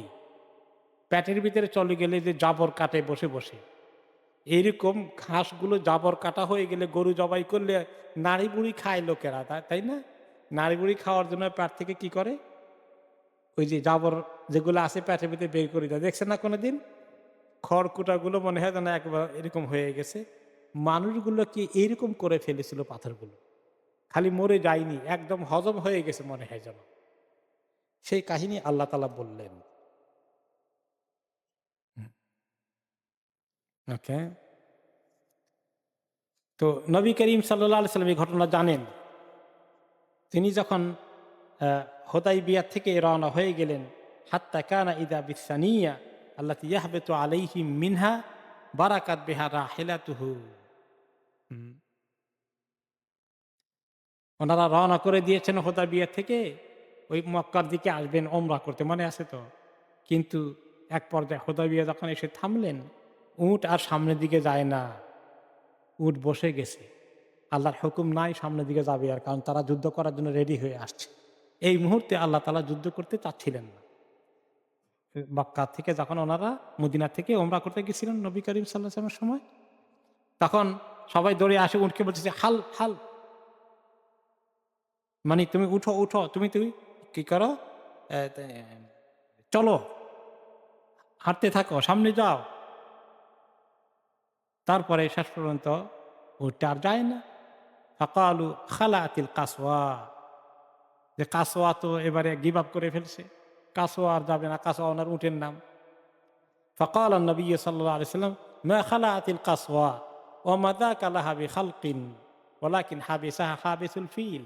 পেটের ভিতরে চলে গেলে যে জাবর কাটে বসে বসে, এইরকম ঘাসগুলো জাবর কাটা হয়ে গেলে গরু জবাই করলে নাড়ি বুড়ি খায় লোকেরা, তাই না? নাড়ি বুড়ি খাওয়ার জন্য পেট থেকে কি করে? ওই যে জাবর যেগুলো আছে পেটের ভিতরে বের করে দেয়, দেখছেন না কোনোদিন? খড়কুটাগুলো মনে হয় যেন একবার এরকম হয়ে গেছে। মানুষগুলো কি এইরকম করে ফেলেছিল পাথরগুলো, খালি মরে যায়নি, একদম হজম হয়ে গেছে মনে হয় যেন। সেই কাহিনী আল্লাহ তাআলা বললেন। ওকে। তো নবী করিম সাল্লাল্লাহু আলাইহি সাল্লাম এই ঘটনা জানেন। তিনি যখন হুদায়বিয়া থেকে রওনা হয়ে গেলেন, হাত্তা কানা ইদা বিসানিয়া আল্লাতী ইয়াহবিতু আলাইহিম মিনহা বারাকাত বিহা রাহিলাতুহু। হুম। ওনারা রওনা করে দিয়েছেন হুদায়বিয়া থেকে, ওই মক্কার দিকে আসবেন ওমরা করতে, মনে আছে তো? কিন্তু এক পর্যায়ে হুদায়বিয়া যখন এসে থামলেন, উট আর সামনের দিকে যায় না, উট বসে গেছে। আল্লাহর হুকুম নাই সামনের দিকে যাবে, আর কারণ তারা যুদ্ধ করার জন্য রেডি হয়ে আসছে। এই মুহূর্তে আল্লাহ তাআলা যুদ্ধ করতে চাচ্ছিলেন না। মক্কা থেকে যখন ওনারা মদিনা থেকে ওমরা করতে গেছিলেন নবী করিম সাল্লাল্লাহু আলাইহি ওয়াসাল্লামের সময়, তখন সবাই দৌড়ে আসে, উঠকে বলছে যে, হাল হাল, মানে তুমি উঠো উঠো, তুমি তুমি কি করো? চলো, হাঁটতে থাকো, সামনে যাও। তারপরে শেষ পর্যন্ত উঠতে আর যায় না। ফাকালু খালাতিল কাসওয়া, যে কাসওয়া তো এবারে গিভ আপ করে ফেলছে, কাসওয়া আর যাবে না, কাসওয়া ওনার উটের নাম। فقال النبي صلى الله عليه وسلم ما خلعت القصوى وما ذاك لها بخلق ولكن حبسها حابس الفيل।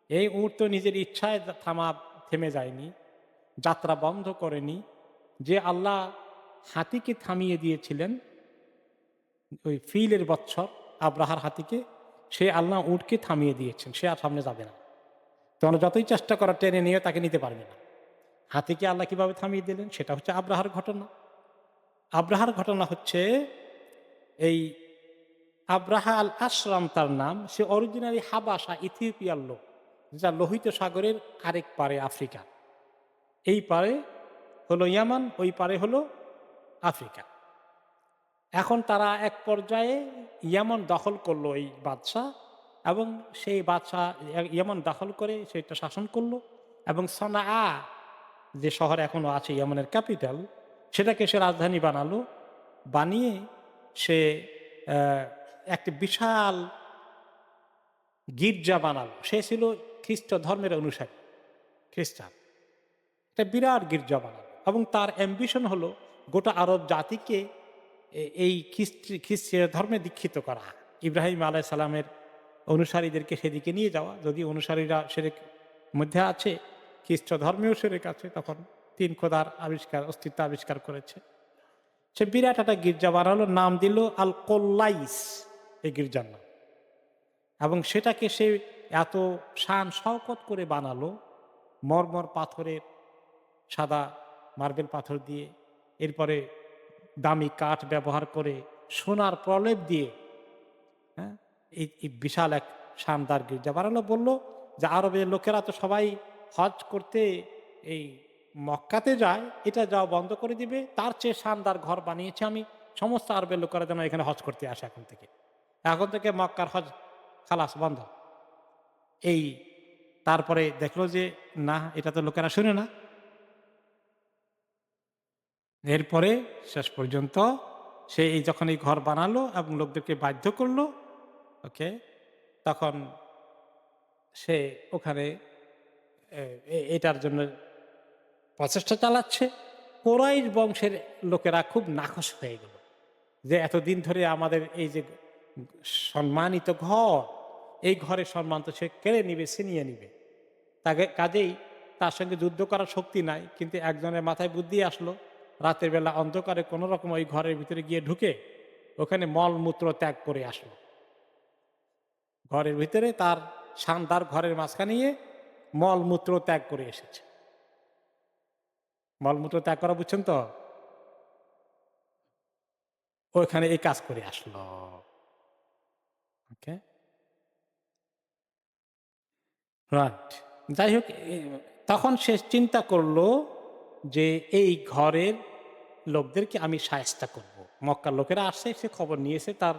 এই উট তো নিজের ইচ্ছায় থেমে যায়নি, যাত্রা বন্ধ করেনি। যে আল্লাহ হাতিকে থামিয়ে দিয়েছিলেন, ওই ফিলের বৎসর আব্রাহার হাতিকে, সে আল্লাহ উটকে থামিয়ে দিয়েছেন, সে আর সামনে যাবে না। তোমরা যতই চেষ্টা করো টেনে নিয়ে তাকে নিতে পারবে না। হাতিকে আল্লাহ কিভাবে থামিয়ে দিলেন সেটা হচ্ছে আব্রাহার ঘটনা। আব্রাহার ঘটনা হচ্ছে এই আব্রাহা আল আশরাম তার নাম। সে অরিজিনালি হাবাসা, ইথিওপিয়ার লোক, যা লোহিত সাগরের আরেক পারে আফ্রিকা। এই পারে হলো ইয়ামান, ওই পারে হলো আফ্রিকা। এখন তারা এক পর্যায়ে ইয়ামান দখল করলো এই বাদশাহ, এবং সেই বাদশাহ ইয়ামান দখল করে সেটা শাসন করলো, এবং সানাআ যে শহর এখনো আছে ইয়ামানের ক্যাপিটাল, সেটাকে সে রাজধানী বানালো। বানিয়ে সে একটি বিশাল গির্জা বানালো। সে ছিল খ্রিস্ট ধর্মের অনুসারী, খ্রিস্টান। একটা বিরাট গির্জা বানালো, এবং তার অ্যাম্বিশন হলো গোটা আরব জাতিকে এই খ্রিস্টীয় ধর্মে দীক্ষিত করা, ইব্রাহিম আলাইহিস সালামের অনুসারীদেরকে সেদিকে নিয়ে যাওয়া। যদি অনুসারীরা শিরক মধ্যে আছে, খ্রিস্ট ধর্মেও শিরক আছে, তখন তিন খোদার অস্তিত্ব আবিষ্কার করেছে। সে বিরাট একটা গির্জা বানালো, নাম দিল আল কোল্লাইস, এই গির্জার নাম। এবং সেটাকে সে এত শান শওকত করে বানালো, মরমর পাথরের, সাদা মার্বেল পাথর দিয়ে, এরপরে দামি কাঠ ব্যবহার করে, সোনার প্রলেপ দিয়ে, হ্যাঁ, এই বিশাল এক শানদার গির্জা বানালো। বলল যে আরবের লোকেরা তো সবাই হজ করতে এই মক্কাতে যায়, এটা যাওয়া বন্ধ করে দিবে, তার চেয়ে শানদার ঘর বানিয়েছে আমি, সমস্ত আরবের লোকেরা যেন এখানে হজ করতে আসে। এখন থেকে মক্কার হজ খালাস, বন্ধ। এই তারপরে দেখলো যে না, এটা তো লোকেরা শুনে না। এরপরে শেষ পর্যন্ত সে যখন এই ঘর বানালো এবং লোকদেরকে বাধ্য করলো, ওকে, তখন সে ওখানে এটার জন্য প্রচেষ্টা চালাচ্ছে। কোরাইশ বংশের লোকেরা খুব নাখোশ হয়ে গেল যে এতদিন ধরে আমাদের এই যে সম্মানিত ঘর, এই ঘরের সম্মান তো সে কেড়ে নিবে, ছিনিয়ে নিবে। তাকে কাজেই তার সঙ্গে যুদ্ধ করার শক্তি নাই। কিন্তু একজনের মাথায় বুদ্ধি আসলো, রাতের বেলা অন্ধকারে কোনো রকম ওই ঘরের ভিতরে গিয়ে ঢুকে ওখানে মলমূত্র ত্যাগ করে আসলো। ঘরের ভিতরে তার শানদার ঘরের মাঝখানে গিয়ে মলমূত্র ত্যাগ করে এসেছে। মলমূত্র ত্যাগ করা বুঝছেন তো? ওইখানে এই কাজ করে আসলো। ওকে, রাইট। যাই হোক, তখন সে চিন্তা করলো যে এই ঘরের লোকদেরকে আমি শায়েস্তা করব। মক্কার লোকেরা আসছে, সে খবর নিয়েছে, তার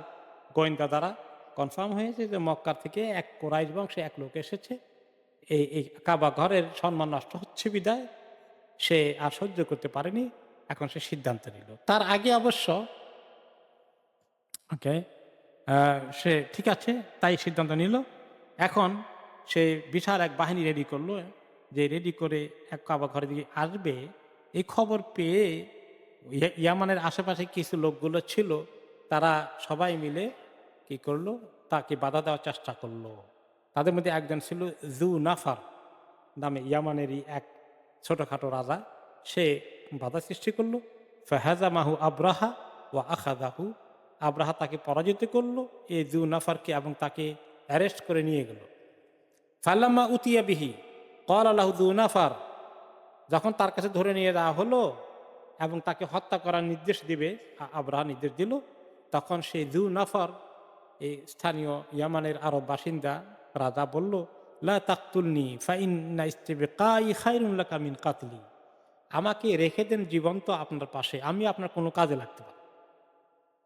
গোয়েন্দা দ্বারা কনফার্ম হয়েছে যে মক্কার থেকে এক কোরাইশ বংশে এক লোক এসেছে, এই কাবা ঘরের সম্মান নষ্ট হচ্ছে বিদায় সে আর সহ্য করতে পারেনি। এখন সে সিদ্ধান্ত নিল। তার আগে অবশ্য ওকে, সে ঠিক আছে, তাই সিদ্ধান্ত নিল। এখন সে বিশাল এক বাহিনী রেডি করলো, যে রেডি করে এক কাবা ঘরের দিকে আসবে। এই খবর পেয়ে ইয়ামানের আশেপাশে কিছু লোকগুলো ছিল, তারা সবাই মিলে কি করলো, তাকে বাধা দেওয়ার চেষ্টা করলো। তাদের মধ্যে একজন ছিল জু নাফার নামে, ইয়ামানেরই এক ছোটখাটো রাজা। সে বাধা সৃষ্টি করলো। ফাহাজা মাহু আব্রাহা ও আখাদাহু, আব্রাহা তাকে পরাজিত করলো, এই জু নাফারকে, এবং তাকে অ্যারেস্ট করে নিয়ে গেল। ফাল্লাম্মা উতিয়া বিহি কল আল্লাহ জু নাফার, যখন তার কাছে ধরে নিয়ে যাওয়া হলো এবং তাকে হত্যা করার নির্দেশ দিবে, আব্রাহা নির্দেশ দিল, তখন সেই জু নাফার, এই স্থানীয় ইয়ামানের আরব বাসিন্দা রাজা বলল, লা তাকতুলনি ফাইন্না ইস্তিবকাই খায়রুন লাকা মিন কাতলি, আমাকে রেখে দেন জীবন্ত আপনার পাশে, আমি আপনার কোনো কাজে লাগতে পারি।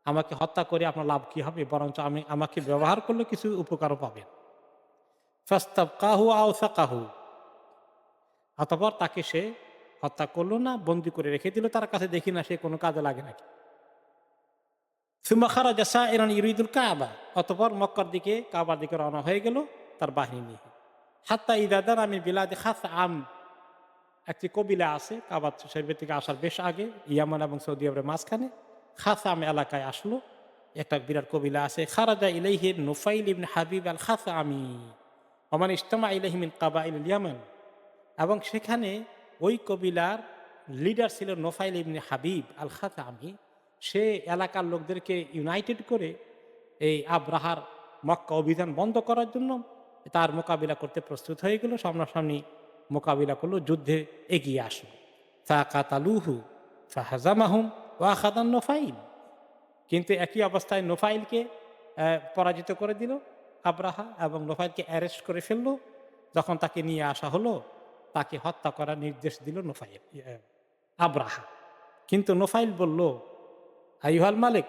আমাকে হত্যা করে আপনার লাভ কি হবে, বরঞ্চ আমাকে ব্যবহার করলে কিছু উপকারও পাবেন। ফাস্তাবকাহু আও সাকাহু, অতঃপর তাকে সে হত্যা করলো না, বন্দি করে রেখে দিল, তার কাছে দেখি না সে কোনো কাজে লাগে নাকি। সুম্মা খারাজা সাইরান ইউরিদুল কাবা, অতঃপর মক্কার দিকে, কাবার দিকে রওনা হয়ে গেল তার বাহিনী নিয়ে। হাত্তা ইদা দারা মিন বিলাদি খাসআম, একটি কবিলা আছে কাবা শরীফের থেকে আসার বেশ আগে, ইয়ামান এবং সৌদি আরবের মাঝখানে খাসআম এলাকায় আসলো, একটা বিরাট কবিলা আছে। খারাজা ইলাইহি নুফাইল ইবনে হাবিব আল খাসআমি ওমান ইজতামা ইলাইহি মিন কাবাইলিল ইয়ামান, এবং সেখানে ওই কবিলার লিডার ছিল নোফাইল ইবনে হাবিব আল খাসআমি। সে এলাকার লোকদেরকে ইউনাইটেড করে এই আব্রাহার মক্কা অভিযান বন্ধ করার জন্য তার মোকাবিলা করতে প্রস্তুত হয়ে গেল, সামনাসামনি মোকাবিলা করলো, যুদ্ধে এগিয়ে আসলো। ফাকাতালুহু ফাহাজামাহুম ওয়া খাদান নোফাইল, কিন্তু একই অবস্থায় নোফাইলকে পরাজিত করে দিল আব্রাহা, এবং নোফাইলকে অ্যারেস্ট করে ফেললো। যখন তাকে নিয়ে আসা হলো, তাকে হত্যা করার নির্দেশ দিল নোফাইল, আব্রাহা। কিন্তু নোফাইল বলল, আইয়ুহাল মালিক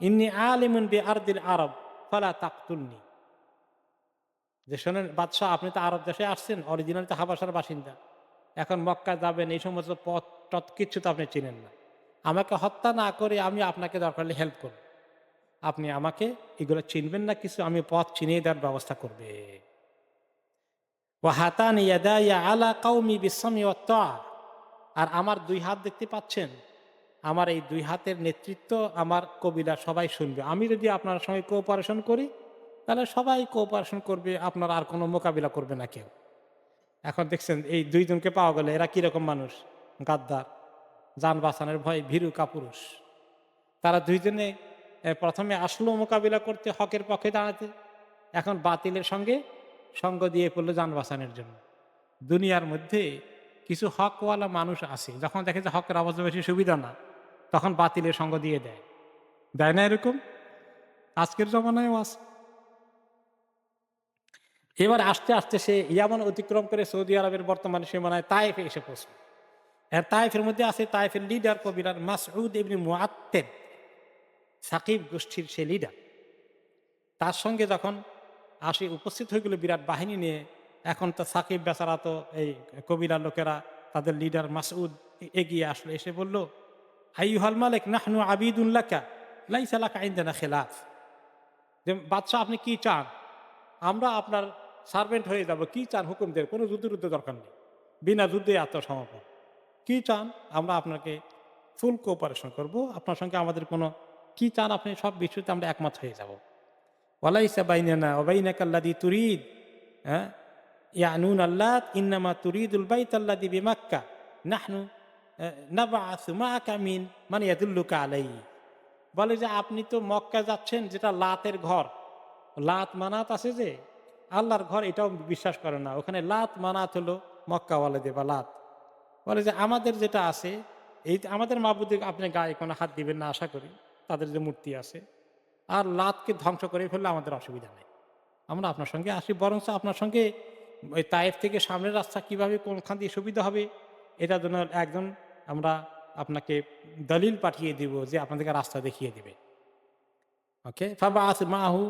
ইন্নী আলিমুন বি আরদিল আরব ফালা তাকতুলনি, যে শোনেন বাদশাহ, আপনি তো আরব দেশে আসছেন, অরিজিনাল তো হাবাসার বাসিন্দা, এখন মক্কা যাবেন, এই সমস্ত পথ টথ কিচ্ছু তো আপনি চিনেন না, আমাকে হত্যা না করে আমি আপনাকে দরকার হলে হেল্প করব, আপনি আমাকে এগুলো চিনবেন না কিছু, আমি পথ চিনিয়ে দেওয়ার ব্যবস্থা করবে। ওয়া হাতানি ইয়াদায়া আলা কওমি বিসসামি ওয়াত তাআ, আর আমার দুই হাত দেখতে পাচ্ছেন, আমার এই দুই হাতের নেতৃত্ব আমার কবিলা সবাই শুনবে। আমি যদি আপনার সঙ্গে কোঅপারেশন করি, তাহলে সবাই কোঅপারেশন করবে, আপনার আর কোনো মোকাবিলা করবে না কেউ। এখন দেখছেন এই দুইজনকে পাওয়া গেলে এরা কিরকম মানুষ, গাদ্দার, যান বাঁচানোর ভয় ভীরু কাপুরুষ। তারা দুইজনে প্রথমে আসলো মোকাবিলা করতে, হকের পক্ষে দাঁড়াতে, এখন বাতিলের সঙ্গে সঙ্গ দিয়ে পড়লো যান বাঁচানোর জন্য। দুনিয়ার মধ্যে কিছু হকওয়ালা মানুষ আছে, যখন দেখে যে হকের আওয়াজ বেশি সুবিধা না, তখন বাতিলের সঙ্গ দিয়ে দেয়, দেয় না এরকম? আজকের জমানায়ও আছে। এবার আস্তে আস্তে সে ইয়ামান অতিক্রম করে সৌদি আরবের বর্তমানে সীমানায় তায়েফে এসে পৌঁছল। আর তায়েফের মধ্যে আছে তায়েফের লিডার কবিরার মাসউদ ইবনে মুআত্তাব, সাকিব গোষ্ঠীর সে লিডার। তার সঙ্গে যখন আসে, উপস্থিত হয়ে গেল বিরাট বাহিনী নিয়ে। এখন তো সাকিব বেচারা তো এই কবিরার লোকেরা, তাদের লিডার মাসউদ এগিয়ে আসলো, এসে বলল, আইয়ুহাল মালিক নাহনু আবিদুন লাকা লাইসা লাকা ইনদানা খিলাফ, যে বাদশাহ আপনি কি চান, আমরা আপনার সার্ভেন্ট হয়ে যাব, কি চান হুকুম দেন, কোনো যুদ্ধ দরকার নেই, বিনা যুদ্ধে আত্মসমর্পণ, কি চান আমরা আপনাকে ফুল কোঅপারেশন করব, আপনার সঙ্গে আমাদের কোনো, কি চান আপনি সব বিষয়তে আমরা একমত হয়ে যাব। ওয়ালাইসা বাইনানা ওয়া বাইনাকা আল্লাযী তুরিদ, হ্যাঁ, ইয়ানুন আল্লাত ইন্নামা তুরিদুল বাইতাল্লাযী বিমাক্কা নাহনু নাবআসু মাআকা মিন মান ইয়াদুল্লুকা আলাইহি, বলে যে আপনি তো মক্কা যাচ্ছেন, যেটা লাতের ঘর, লাত মানাত আছে যে আল্লাহর ঘর, এটাও বিশ্বাস করে না, ওখানে লাত মানাত হলো মক্কাওয়ালাদের বা লাত, বলে যে আমাদের যেটা আছে, এই আমাদের মাবুদে আপনি গায়ে কোনো হাত দিবেন না আশা করি, তাদের যে মূর্তি আছে, আর লাতকে ধ্বংস করে ফেললে আমাদের অসুবিধা নেই, আমরা আপনার সঙ্গে আসি, বরঞ্চ আপনার সঙ্গে ওই তায়েফ থেকে সামনের রাস্তা কিভাবে কোনখান দিয়ে সুবিধা হবে, এটার জন্য একজন আমরা আপনাকে দলিল পাঠিয়ে দিব যে আপনাদেরকে রাস্তা দেখিয়ে দিবে। ওকে, ফাবাআস মাহু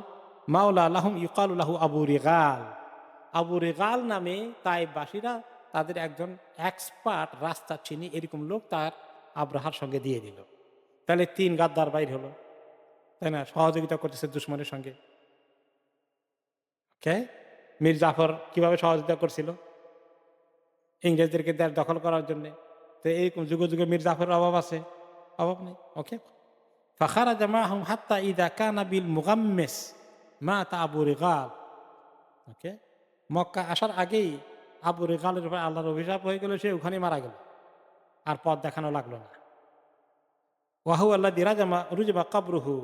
মাওলা লাহুম ইউকালু লাহু আবু রিগাল, আবু রিগাল নামে তায়েফবাসীরা তাদের একজন এক্সপার্ট রাস্তা চিনি এরকম লোক তার আব্রাহার সঙ্গে দিয়ে দিল। তাহলে 3 গাদ্দার বাইর হলো, তাই না, সহযোগিতা করতেছে দুশ্মনের সঙ্গে। ওকে, মীর জাফর কিভাবে সহযোগিতা করছিল ইংরেজদেরকে দেশ দখল করার জন্য, তো এইরকম যুগে যুগে মীর জাফরের অভাব আছে? অভাব নেই। ওকে, ফাখারাজা মাহুম হাত্তা ইদা কানা বিল মুগাম্মিস মাতা আবু রিগাল। ওকে, মক্কা আসার আগেই আবু রিগালের উপর আল্লাহর অভিশাপ হয়ে গেল, সে ওখানে মারা গেল, আর পথ দেখানো লাগলো না। ওয়াহু আল্লাহ দিরাজামা রুজবা কাবরুহু,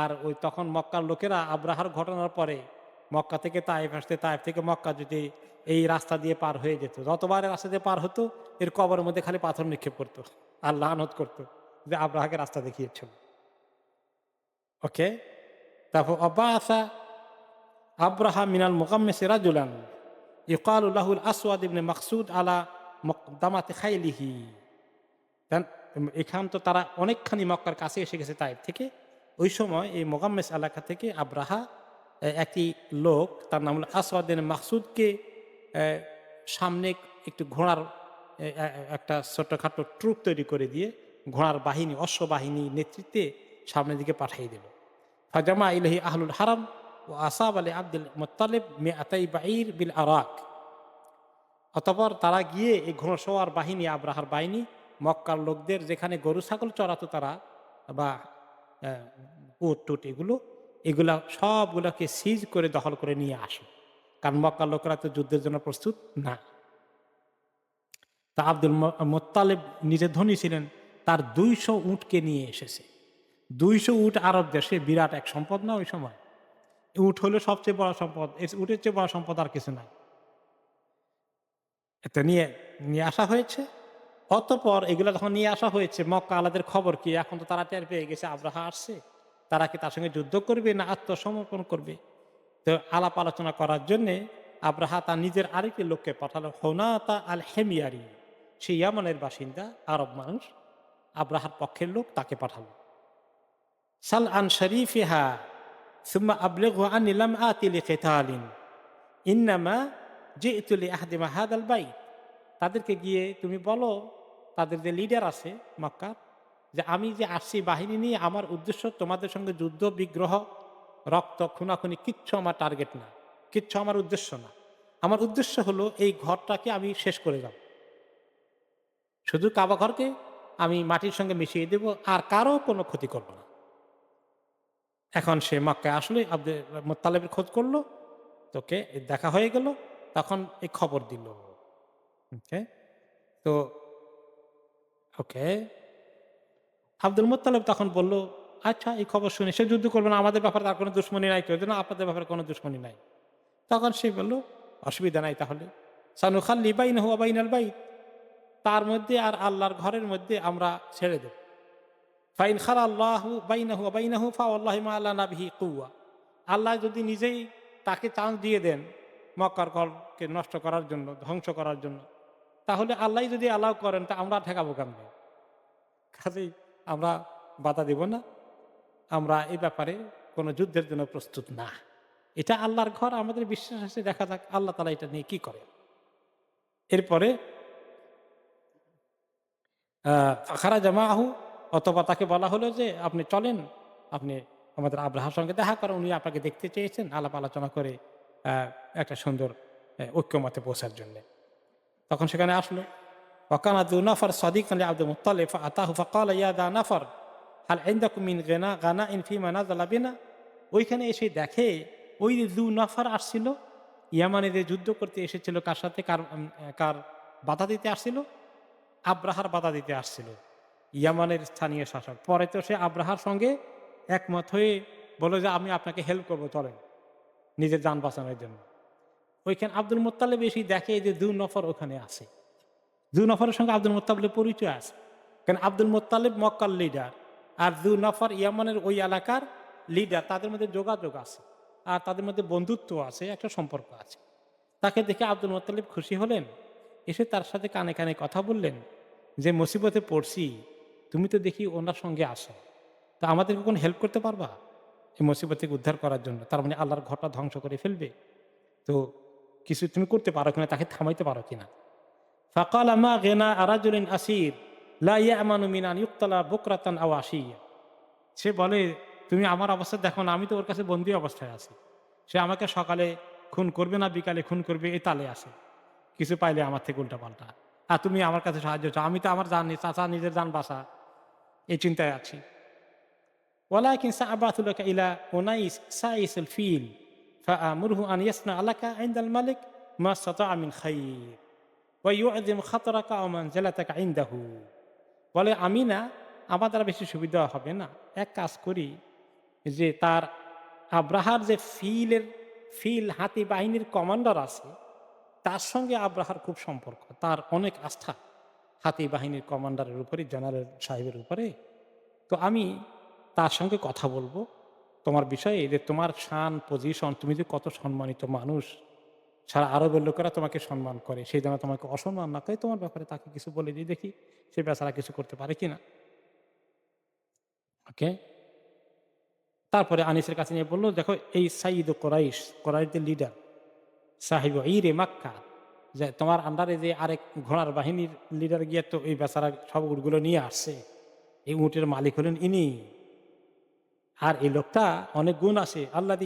আর ওই তখন মক্কার লোকেরা আব্রাহার ঘটনার পরে মক্কা থেকে তায়েফ আসতে, তায়েফ থেকে মক্কা যদি এই রাস্তা দিয়ে পার হয়ে যেত, যতবার রাস্তা দিয়ে পার হতো এর কবরের মধ্যে খালি পাথর নিক্ষেপ করতো আর লানত করতো যে আব্রাহাকে রাস্তা দেখিয়েছিল। ওকে, তারপর আব্বাসা আব্রাহা মিনাল মুগাম্মিসি রাজুলান ইউকালু লাহুল আসওয়াদ ইবনে মাকসুদ আলা মুকদামাতি খাইলিহি। এখান তো তারা অনেকখানি মক্কার কাছে এসে গেছে তায়েফ থেকে। ওই সময় এই মুগাম্মিস এলাকা থেকে আব্রাহা একটি লোক, তার নাম হল আসওয়াদ ইবনে মাকসুদকে সামনে একটু ঘোড়ার একটা ছোট্টখাটো ট্রুপ তৈরি করে দিয়ে ঘোড়ার বাহিনী, অশ্ব বাহিনী নেতৃত্বে সামনের দিকে পাঠিয়ে দিল। ফাজামা ইলাহি আহলুল হারাম ও আসাব আলী আব্দুল মোত্তালেব মিআতাই বাঈর বিল আরাক। অতঃপর তারা গিয়ে এই ঘোড়সওয়ার বাহিনী, আব্রাহার বাহিনী, মক্কার লোকদের যেখানে গরু ছাগল চড়াতো তারা, বা উট টুট, এগুলা সবগুলোকে সিজ করে দখল করে নিয়ে আসে। কারণ মক্কার লোকেরা তো যুদ্ধের জন্য প্রস্তুত না। তা আব্দুল মোত্তালেব নিজে ধনী ছিলেন, তার 200 উটকে নিয়ে এসেছে। 200 উট আরব দেশে বিরাট এক সম্পদ না ওই সময়। উট হলো সবচেয়ে বড় সম্পদ, উটের চেয়ে বড় সম্পদ আর কিছু নাই। এটা নিয়ে নিয়ে আসা হয়েছে। অতঃপর এগুলো যখন নিয়ে আসা হয়েছে, মক্কা আলাদের খবর কি? এখন তো তারা টের পেয়ে গেছে আব্রাহা আসছে। তারা কি তার সঙ্গে যুদ্ধ করবে না আত্মসমর্পণ করবে? তো আলাপ আলোচনা করার জন্যে আব্রাহা তার নিজের আরেকটি লোককে পাঠালো, হোনাতা আল হেমিয়ারি। সে ইয়ামানের বাসিন্দা, আরব মানুষ, আব্রাহার পক্ষের লোক, তাকে পাঠালো। সাল আন শরীফিহা সুম্মা আবলিগহু আন্নী লাম আতি লিকিতালিন ইন্নামা জিতু লিআহদিমা হাদাল বাইত। তাদেরকে গিয়ে তুমি বলো, তাদের যে লিডার আছে মক্কার, যে আমি যে আসছি বাহিনী নিয়ে, আমার উদ্দেশ্য তোমাদের সঙ্গে যুদ্ধ, বিগ্রহ, রক্ত, খুনাখুনি কিচ্ছু আমার টার্গেট না, কিচ্ছু আমার উদ্দেশ্য না। আমার উদ্দেশ্য হলো এই ঘরটাকে আমি শেষ করে যাব, শুধু কাবা ঘরকে আমি মাটির সঙ্গে মিশিয়ে দেব, আর কারো কোনো ক্ষতি করব না। এখন সে মক্কায় আসলে আব্দুল মোত্তালেবের খোঁজ করলো, তোকে দেখা হয়ে গেল, তখন এই খবর দিল। ওকে, তো ওকে, আব্দুল মোত্তালেব তখন বলল, আচ্ছা এই খবর শুনে সে যুদ্ধ করবে না, আমাদের ব্যাপারে তার কোনো দুশ্মনী নাই, কেউ যেন আপনাদের ব্যাপারে কোনো দুশ্মনী নাই। তখন সে বলল, অসুবিধা নাই, তাহলে সানুখাল্লি বাইনাহু ওয়া বাইনাল বাইত, তার মধ্যে আর আল্লাহর ঘরের মধ্যে আমরা ছেড়ে দেব। ফাইন খালা আল্লাহু বাইনাহু ওয়া বাইনাহু ফাওয়াল্লাহি মা লানা বিহি কুওয়া। আল্লাহ যদি নিজেই তাকে চান্স দিয়ে দেন মক্কার ঘরকে নষ্ট করার জন্য, ধ্বংস করার জন্য, তাহলে আল্লাহ যদি অ্যালাউ করেন, তা আমরা ঠেকাবো কেমনে? কাজেই আমরা বাধা দেব না, আমরা এই ব্যাপারে কোনো যুদ্ধের জন্য প্রস্তুত না। এটা আল্লাহর ঘর, আমাদের বিশ্বাস আছে, দেখা যাক আল্লাহ তাআলা এটা নিয়ে কি করে। এরপরে খারাজা মাআহু, অথবা তাকে বলা হলো যে আপনি চলেন, আপনি আমাদের আব্রাহার সঙ্গে দেখা করেন, উনি আপনাকে দেখতে চেয়েছেন, আলাপ আলোচনা করে একটা সুন্দর ঐক্যমতে পৌঁছার জন্য। তখন সেখানে আসলো। ওয়াকানা যু নফর সাদিকান লিআবদুল মুত্তালিব ফাআতাহু ফাকালা ইয়া যা নফর হাল ইনদাকুম মিন গানাইন ফীমা নাযালা বিনা। ওইখানে এসে দেখে ওই যে যু নফর আসছিল, ইয়ামানে যে যুদ্ধ করতে এসেছিল, কার সাথে, কার বাধা দিতে আসছিল? আব্রাহার বাধা দিতে আসছিল, ইয়ামানের স্থানীয় শাসক। পরে তো সে আব্রাহার সঙ্গে একমত হয়ে বলে যে আমি আপনাকে হেল্প করবো, চলেন, নিজের যান বাঁচানোর জন্য। ওইখানে আব্দুল মোত্তালেব এসে দেখে যে দু নফর ওখানে আছে। দু নফরের সঙ্গে আব্দুল মোত্তালেবের পরিচয় আছে, কারণ আব্দুল মোত্তালেব মক্কার লিডার, আর দু নফর ইয়ামানের ওই এলাকার লিডার। তাদের মধ্যে যোগাযোগ আছে, আর তাদের মধ্যে বন্ধুত্ব আছে, একটা সম্পর্ক আছে। তাকে দেখে আব্দুল মোত্তালেব খুশি হলেন, এসে তার সাথে কানে কানে কথা বললেন যে মুসিবতে পড়ছি, তুমি তো দেখি ওনার সঙ্গে আসো, তা আমাদেরকে কোনো হেল্প করতে পারবা এই মুসিবত থেকে উদ্ধার করার জন্য? তার মানে আল্লাহর ঘরটা ধ্বংস করে ফেলবে, তো কিছু তুমি করতে পারো কিনা, তাকে থামাইতে পারো কিনা? ফাকালা মা গিনা রাজুলিন আসির লা ইয়ামানু মিন আন ইউক্তালা বুকরাতান আও আশিয়া। সে বলে, তুমি আমার অবস্থা দেখো না, আমি তো ওর কাছে বন্দী অবস্থায় আছি, সে আমাকে সকালে খুন করবে না বিকালে খুন করবে, এই তালে আছে, কিছু পাইলে আমার থেকে উল্টা পাল্টা। আর তুমি আমার কাছে সাহায্য চাও, আমি তো আমার জান, চাচা নিজের জান বাঁচা, এই চিন্তায় আছি। ওয়ালাকিন সাআবাতুলাকা ইলা উনাইস সাইসুল ফিল ফাআমুরহু আন ইয়াসনা আলাকা ইনদাল মালিক মা সাতা'a মিন খাইর ওয়া ইউ'যিম খাতরাকা ওয়া মানজিলাতাকা ইনদাহু। বলে, আমি না, আমার দ্বারা বেশি সুবিধা হবে না, এক কাজ করি, যে তার আব্রাহার যে ফিল হাতি বাহিনীর কমান্ডার আছে, তার সঙ্গে আব্রাহার খুব সম্পর্ক, তার অনেক আস্থা হাতি বাহিনীর কমান্ডারের উপরে, জেনারেল সাহেবের উপরে। তো আমি তার সঙ্গে কথা বলবো তোমার বিষয়ে, যে তোমার শান পজিশন, তুমি যে কত সম্মানিত মানুষ, সারা আরবের লোকেরা তোমাকে সম্মান করে, সেই জন্য তোমাকে অসম্মান না করে তোমার ব্যাপারে তাকে কিছু বলে দিই, দেখি সে বেচারা কিছু করতে পারে কিনা। ওকে, তারপরে আনিসের কাছে নিয়ে বললো, দেখো এই সাইদ কোরাইশদের লিডার, সাহিব ইরে মাক্কা, যে তোমার আন্ডারে যে আরেক ঘোড়ার বাহিনীর লিডার গিয়ে তো এই বেচারা সব উটগুলো নিয়ে আসছে, এই উটের মালিক হলেন ইনি। আর এই লোকটা অনেক গুণ আছে, আল্লাহ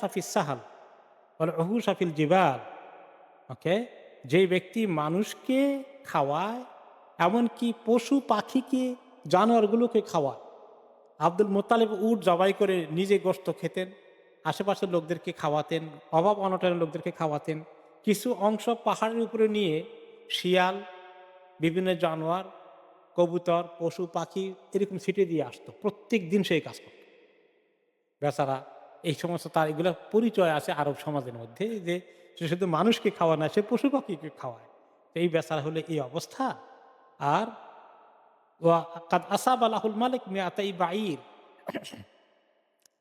সাফিস সাহাল অহু সাফিল জিবাল। ওকে, যে ব্যক্তি মানুষকে খাওয়ায়, এমনকি পশু পাখিকে, জানোয়ারগুলোকে খাওয়ায়। আব্দুল মোত্তালিব উট জবাই করে নিজে গোশত খেতেন, আশেপাশের লোকদেরকে খাওয়াতেন, অভাব অনটনের লোকদেরকে খাওয়াতেন। কিছু অংশ পাহাড়ের উপরে নিয়ে শিয়াল, বিভিন্ন জানোয়ার, কবুতর, পশু পাখি এরকম ছিটে দিয়ে আসতো। প্রত্যেক দিন সেই কাজ করত বেচারা। এই সমস্ত তার এগুলো পরিচয় আছে আরব সমাজের মধ্যে, যে সে শুধু মানুষকে খাওয়া না, সে পশু পাখিকে খাওয়ায়। তো এই বেচারা হলে এই অবস্থা। আর আসাব আলাহুল মালিক মিয়াতাই বাইর,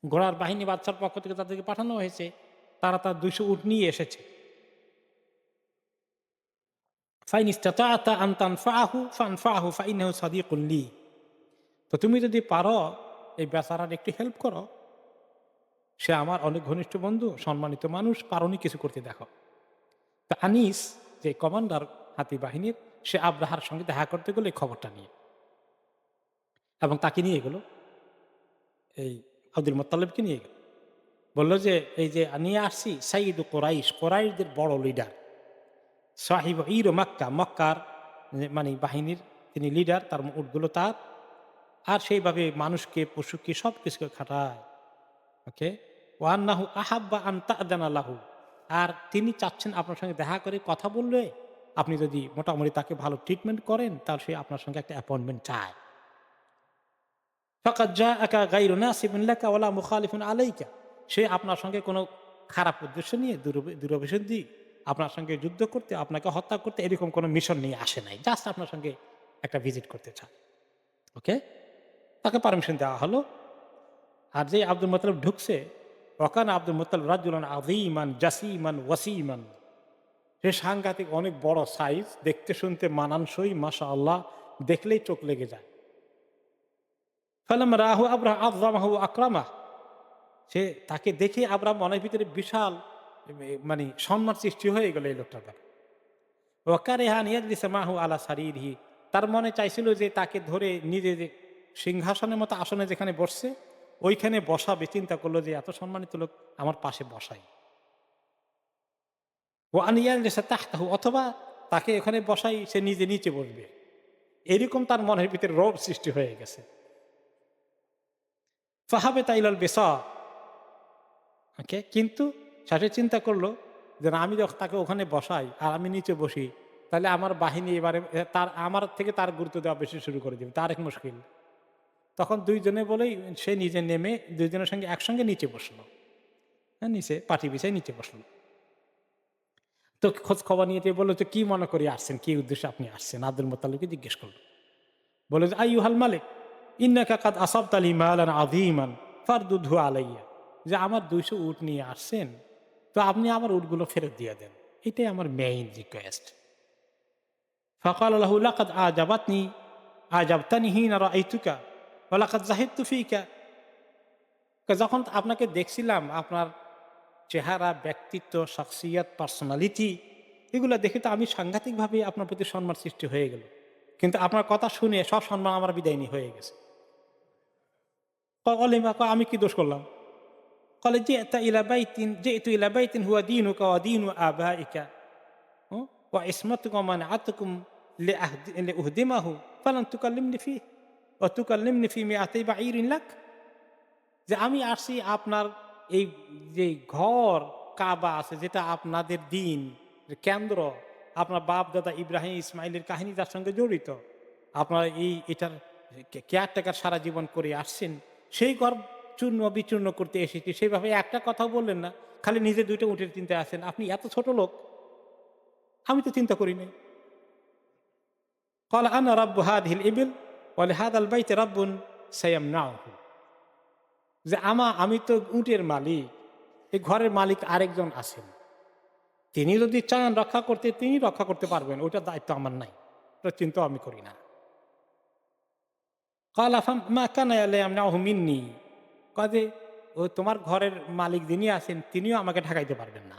ঘোড়ার বাহিনী বাদশার পক্ষ থেকে তাদেরকে পাঠানো হয়েছে, তারা তার 200 উট নিয়ে এসেছে। ফাইন ইস্তাতাআতা আন তানফাআহু ফানফাআহু ফাইন্নাহু সাদিকুল লি। তো তুমি যদি পারো এই বেচারার একটু হেল্প করো, সে আমার অনেক ঘনিষ্ঠ বন্ধু, সম্মানিত মানুষ, পারোনি কিছু করতে দেখো। তা আনিস, যে কমান্ডার হাতি বাহিনীর, সে আব্রাহার সঙ্গে দেখা করতে গেলো এই খবরটা নিয়ে, এবং তাকে নিয়ে গেল, এই আব্দুল মোত্তালিবকে নিয়ে গেল। বললো যে এই যে নিয়ে আসছি সাইয়্যিদ কোরাইশ, কোরাইশদের বড় লিডার, সাহিব ইর মক্কা, মক্কার মানে বাহিনীর তিনি লিডার, তার উটগুলো তার। আর সেইভাবে মানুষকে পশুকে সব কিছুকে খাটায়। ওকে, ওয়ান্নাহু আহাব্বা আন তা'দানা লাহু, আর তিনি চাচ্ছেন আপনার সঙ্গে দেখা করে কথা বললে আপনি যদি মোটামুটি তাকে ভালো ট্রিটমেন্ট করেন, তাহলে সে আপনার সঙ্গে একটা অ্যাপয়েন্টমেন্ট চায়। ফাকাদ জাআকা গায়রু নাসিবিন লাকা ওয়ালা মুখালিফুন আলাইকা, সে আপনার সঙ্গে কোনো খারাপ উদ্দেশ্য নিয়ে, দুরভিসন্ধি আপনার সঙ্গে যুদ্ধ করতে, আপনাকে হত্যা করতে, এরকম কোনো মিশন নিয়ে আসে নাই, জাস্ট আপনার সঙ্গে একটা ভিজিট করতে চায়। ওকে, তাকে পারমিশন দেওয়া হলো। আর যে আব্দুল মুত্তালিব ঢুকছে, ওয়াকান আব্দুল মুত্তালিব রাজুলান আযীমান জাসীমান ওয়াসীমান, সে সাংঘাতিক অনেক বড় সাইজ, দেখতে শুনতে মানানসই, মাশাআল্লাহ, দেখলেই চোখ লেগে যায়। ফালাম্মা রাআহু আবরাহা আযযামাহু ওয়া আকরামাহ, সে তাকে দেখে আবরাম মনের ভিতরে বিশাল মানে সম্মান সৃষ্টি হয়ে গেল এই লোকটার দ্বারা। ওয়া কারিহা আন ইয়াজলিসা মাহু আলা সারিরিহি, তার মনে চাইছিল যে তাকে ধরে নিজে যে সিংহাসনের মতো আসনে যেখানে বসছে ওইখানে বসাবে, চিন্তা করলো যে এত সম্মানিত লোক আমার পাশে বসাই। ও আন ইয়াজলিসা তাহতাহু, অথবা তাকে ওখানে বসাই, সে নিজে নিচে বসবে, এরকম তার মনের ভিতরে রোগ সৃষ্টি হয়ে গেছে। ফাহাবে তাইলাল বেসা, ওকে, কিন্তু শেষে চিন্তা করলো যে না, আমি যখন তাকে ওখানে বসাই আর আমি নিচে বসি, তাহলে আমার বাহিনী এবারে তার আমার থেকে তার গুরুত্ব দেওয়া বেশি শুরু করে দেবে, তার এক মুশকিল। তখন দুইজনে বলেই সে নিজে নেমে দুইজনের সঙ্গে একসঙ্গে নিচে বসলো, হ্যাঁ, নিচে পাটি বিছাই নিচে বসলো। তো খোঁজ খবর নিয়ে বললো যে কি মনে করে আসছেন, কি উদ্দেশ্যে আপনি আসছেন, আব্দুল মুত্তালিবকে জিজ্ঞেস করলো। বলে যে আইয়ুহাল মালিক ইন্নাকা কাদ আসাবতালি মালান আযীমান ফারদুদহু আলাইয়া, যে আমার 200 উট নিয়ে আসছেন, তো আপনি আমার উটগুলো ফেরত দিয়ে দেন, এটাই আমার মেইন রিকোয়েস্ট। ফাকাল লাহু লাকাদ আজাবাতনি আজাবতানি হিনা রাআইতুকা ওয়া লাকাদ যাহিদতু ফিকা, যখন আপনাকে দেখছিলাম আপনার চেহারা, ব্যক্তিত্ব, শাখসিয়াত, পার্সোনালিটি, এগুলো দেখে তো আমি সাংঘাতিকভাবে আপনার প্রতি সম্মান সৃষ্টি হয়ে গেল, কিন্তু আপনার কথা শুনে সব সম্মান আমার বিদায় নিয়ে হয়ে গেছে। অলিমা, আমি কি দোষ করলাম? قال جئت إلى بيت هو دينك ودين آبائك وعصمتك ومنعتكم لأهدمه فلن تكلمني فيه وتكلمني في 200 بعير لك, যে আমি আসছি আপনার এই যে ঘর কাবা আছে, যেটা আপনাদের দিন কেন্দ্র, আপনার বাপ দাদা ইব্রাহিম ইসমাইলের কাহিনী তার সঙ্গে জড়িত, আপনার এটার কেয়ারটেকার সারা জীবন করে আসছেন, সেই ঘর চূর্ণ বিচূর্ণ করতে এসেছি, সেইভাবে একটা কথাও বললেন না, খালি নিজে 2টা উটের চিন্তায় আছেন। আপনি এত ছোট লোক, আমি তো চিন্তা করি নাই। قال أنا رب هذه الإبل ولهذا البيت رب سيمنعه, যে আমি তো উটের মালিক, এই ঘরের মালিক আরেকজন আছেন, তিনি যদি চান রক্ষা করতে তিনি রক্ষা করতে পারবেন, ওইটার দায়িত্ব আমার নাই, ওটা চিন্তাও আমি করি না। قال فما كان يمنعه مني, কাজে ও তোমার ঘরের মালিক যিনি আছেন তিনিও আমাকে ঠেকাইতে পারবেন না।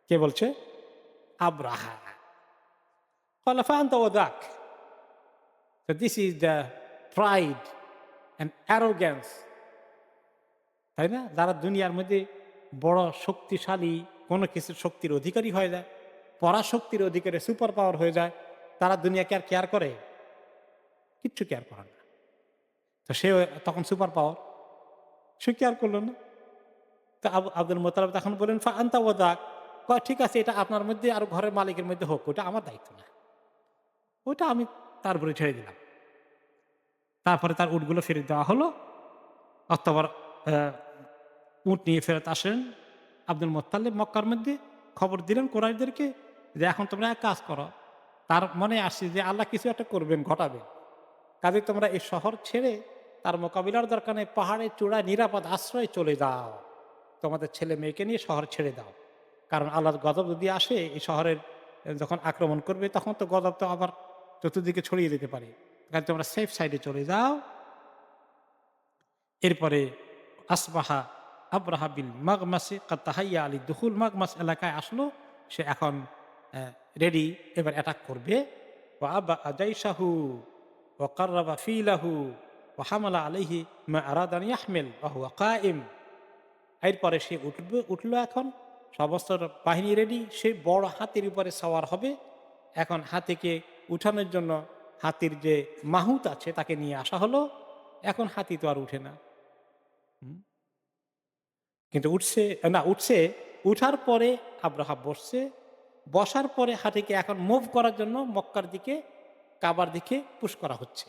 কে বলছে? Abraha. قال فأنت وذاك. So this is the pride and arrogance, তাই না? যারা দুনিয়ার মধ্যে বড় শক্তিশালী কোনো কিছুর শক্তির অধিকারী হয়ে যায়, পরাশক্তির অধিকারী, সুপার পাওয়ার হয়ে যায়, তারা দুনিয়াকে আর কেয়ার করে? কিচ্ছু কেয়ার করে না। তো সে তখন সুপার পাওয়ার, সে কেয়ার করলো না। তো আব্দুল মোতালেব তখন বলেন ফা আনতা ওয়াদাক, কয় ঠিক আছে, এটা আপনার মধ্যে আর ঘরের মালিকের মধ্যে হোক, ওটা আমার দায়িত্ব না, ওটা আমি তার উপরে ছেড়ে দিলাম। তারপরে তার উটগুলো ফেরত দেওয়া হলো। অক্টোবর উট নিয়ে ফেরত আসেন আব্দুল মোত্তালেব মক্কার মধ্যে, খবর দিলেন কোরাইশদেরকে যে এখন তোমরা এক কাজ করো। তার মনে আসছে যে আল্লাহ কিছু একটা করবেন, ঘটাবেন, কাজে তোমরা এই শহর ছেড়ে তার মোকাবিলার দরকার নেই, পাহাড়ের চূড়ায় নিরাপদ আশ্রয়ে চলে যাও, তোমাদের ছেলে মেয়েকে নিয়ে শহর ছেড়ে দাও। কারণ আল্লাহর গজব যদি আসে এই শহরের যখন আক্রমণ করবে, তখন তো গজব তো আবার চতুর্দিকে ছড়িয়ে দিতে পারে, কাজে তোমরা সেফ সাইডে চলে যাও। এরপরে আসবাহা আব্রাহা বিল মাগমাসে কাত্তাহাইয়া আলী দুহুল, মাগমাস এলাকায় আসলো, সে এখন রেডি, এবার অ্যাটাক করবে। ও আবা আজাইশাহু ও কাররাবা ফিলাহু ও হামালা আলাইহি মা আরাদান ইয়াহমিল ওয়া হুয়া কাইম। এরপরে সে উঠলো এখন সমস্ত বাহিনী রেডি, সে বড় হাতির উপরে সওয়ার হবে। এখন হাতিকে উঠানোর জন্য হাতির যে মাহুত আছে তাকে নিয়ে আসা হলো। এখন হাতি তো আর উঠে না, কিন্তু উঠছে। উঠার পরে আব্রাহা বসছে, বসার পরে হাতিকে এখন মুভ করার জন্য মক্কার দিকে, কাবার দিকে পুশ করা হচ্ছে।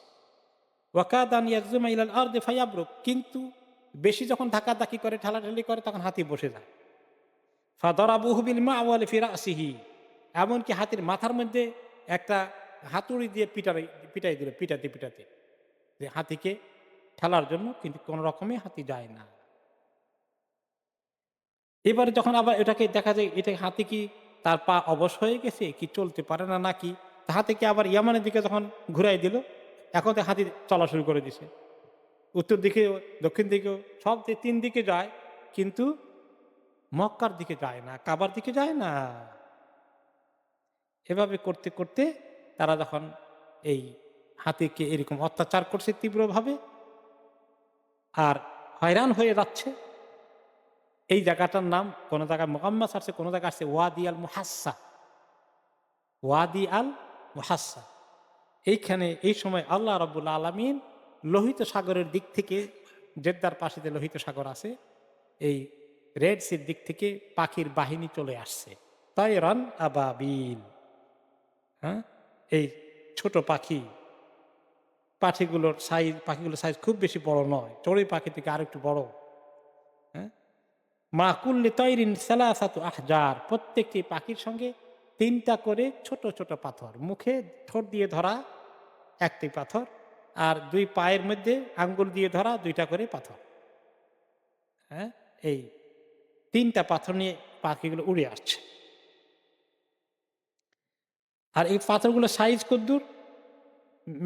ওয়াকাদান ইয়াজুমা ইলাল আরদি ফায়াবরুক, কিন্তু বেশি যখন ধাক্কাধাক্কি করে, ঠেলাঠেলি করে, তখন হাতি বসে যায়। ফাদারাবুহু বিল মাওয়ালি ফি রাসিহি, এমনকি হাতির মাথার মধ্যে একটা হাতুড়ি দিয়ে পিটাই দিল, পিটাতে যে হাতিকে ঠেলার জন্য, কিন্তু কোন রকমে হাতি যায় না। এবারে যখন আবার এটাকে দেখা যায়, এটা হাতি কি তার পা অবশ হয়ে গেছে, কি চলতে পারে না নাকি, হাতিকে আবার ইয়ামানের দিকে যখন ঘুরাই দিল, এখন তো হাতি চলা শুরু করে দিছে, উত্তর দিকে, দক্ষিণ দিকেও, সব তিন দিকে যায়, কিন্তু মক্কার দিকে যায় না, কাবার দিকে যায় না। এভাবে করতে করতে তারা যখন এই হাতিকে এরকম অত্যাচার করছে তীব্রভাবে আর হয়রান হয়ে যাচ্ছে, এই জায়গাটার নাম কোন জায়গায় মুহাম্মাস আছে, কোন জায়গায় আছে ওয়াদি আল মুহাসসা। ওয়াদি আল মুহাসসা, এইখানে এই সময় আল্লাহ রাব্বুল আলামিন লোহিত সাগরের দিক থেকে, জেদ্দার পাশে যে লোহিত সাগর আছে, এই রেড সির দিক থেকে পাখির বাহিনী চলে আসছে, তায়রান আবাবিল। হ্যাঁ, এই ছোট পাখিগুলোর সাইজ খুব বেশি বড় নয়, চড়ুই পাখি থেকে আর একটু বড়। হ্যাঁ, মা কুল্লি তৈরিন সালাসাতু আহজার, প্রত্যেকটি পাখির সঙ্গে 3টা করে ছোট ছোট পাথর, মুখে ঠোঁট দিয়ে ধরা একটি পাথর, আর 2 পায়ের মধ্যে আঙ্গুল দিয়ে ধরা 2টা করে পাথর। হ্যাঁ, এই 3টা পাথর নিয়ে পাখিগুলো উড়ে আসছে। আর এই পাথরগুলো সাইজ কদ্দুর,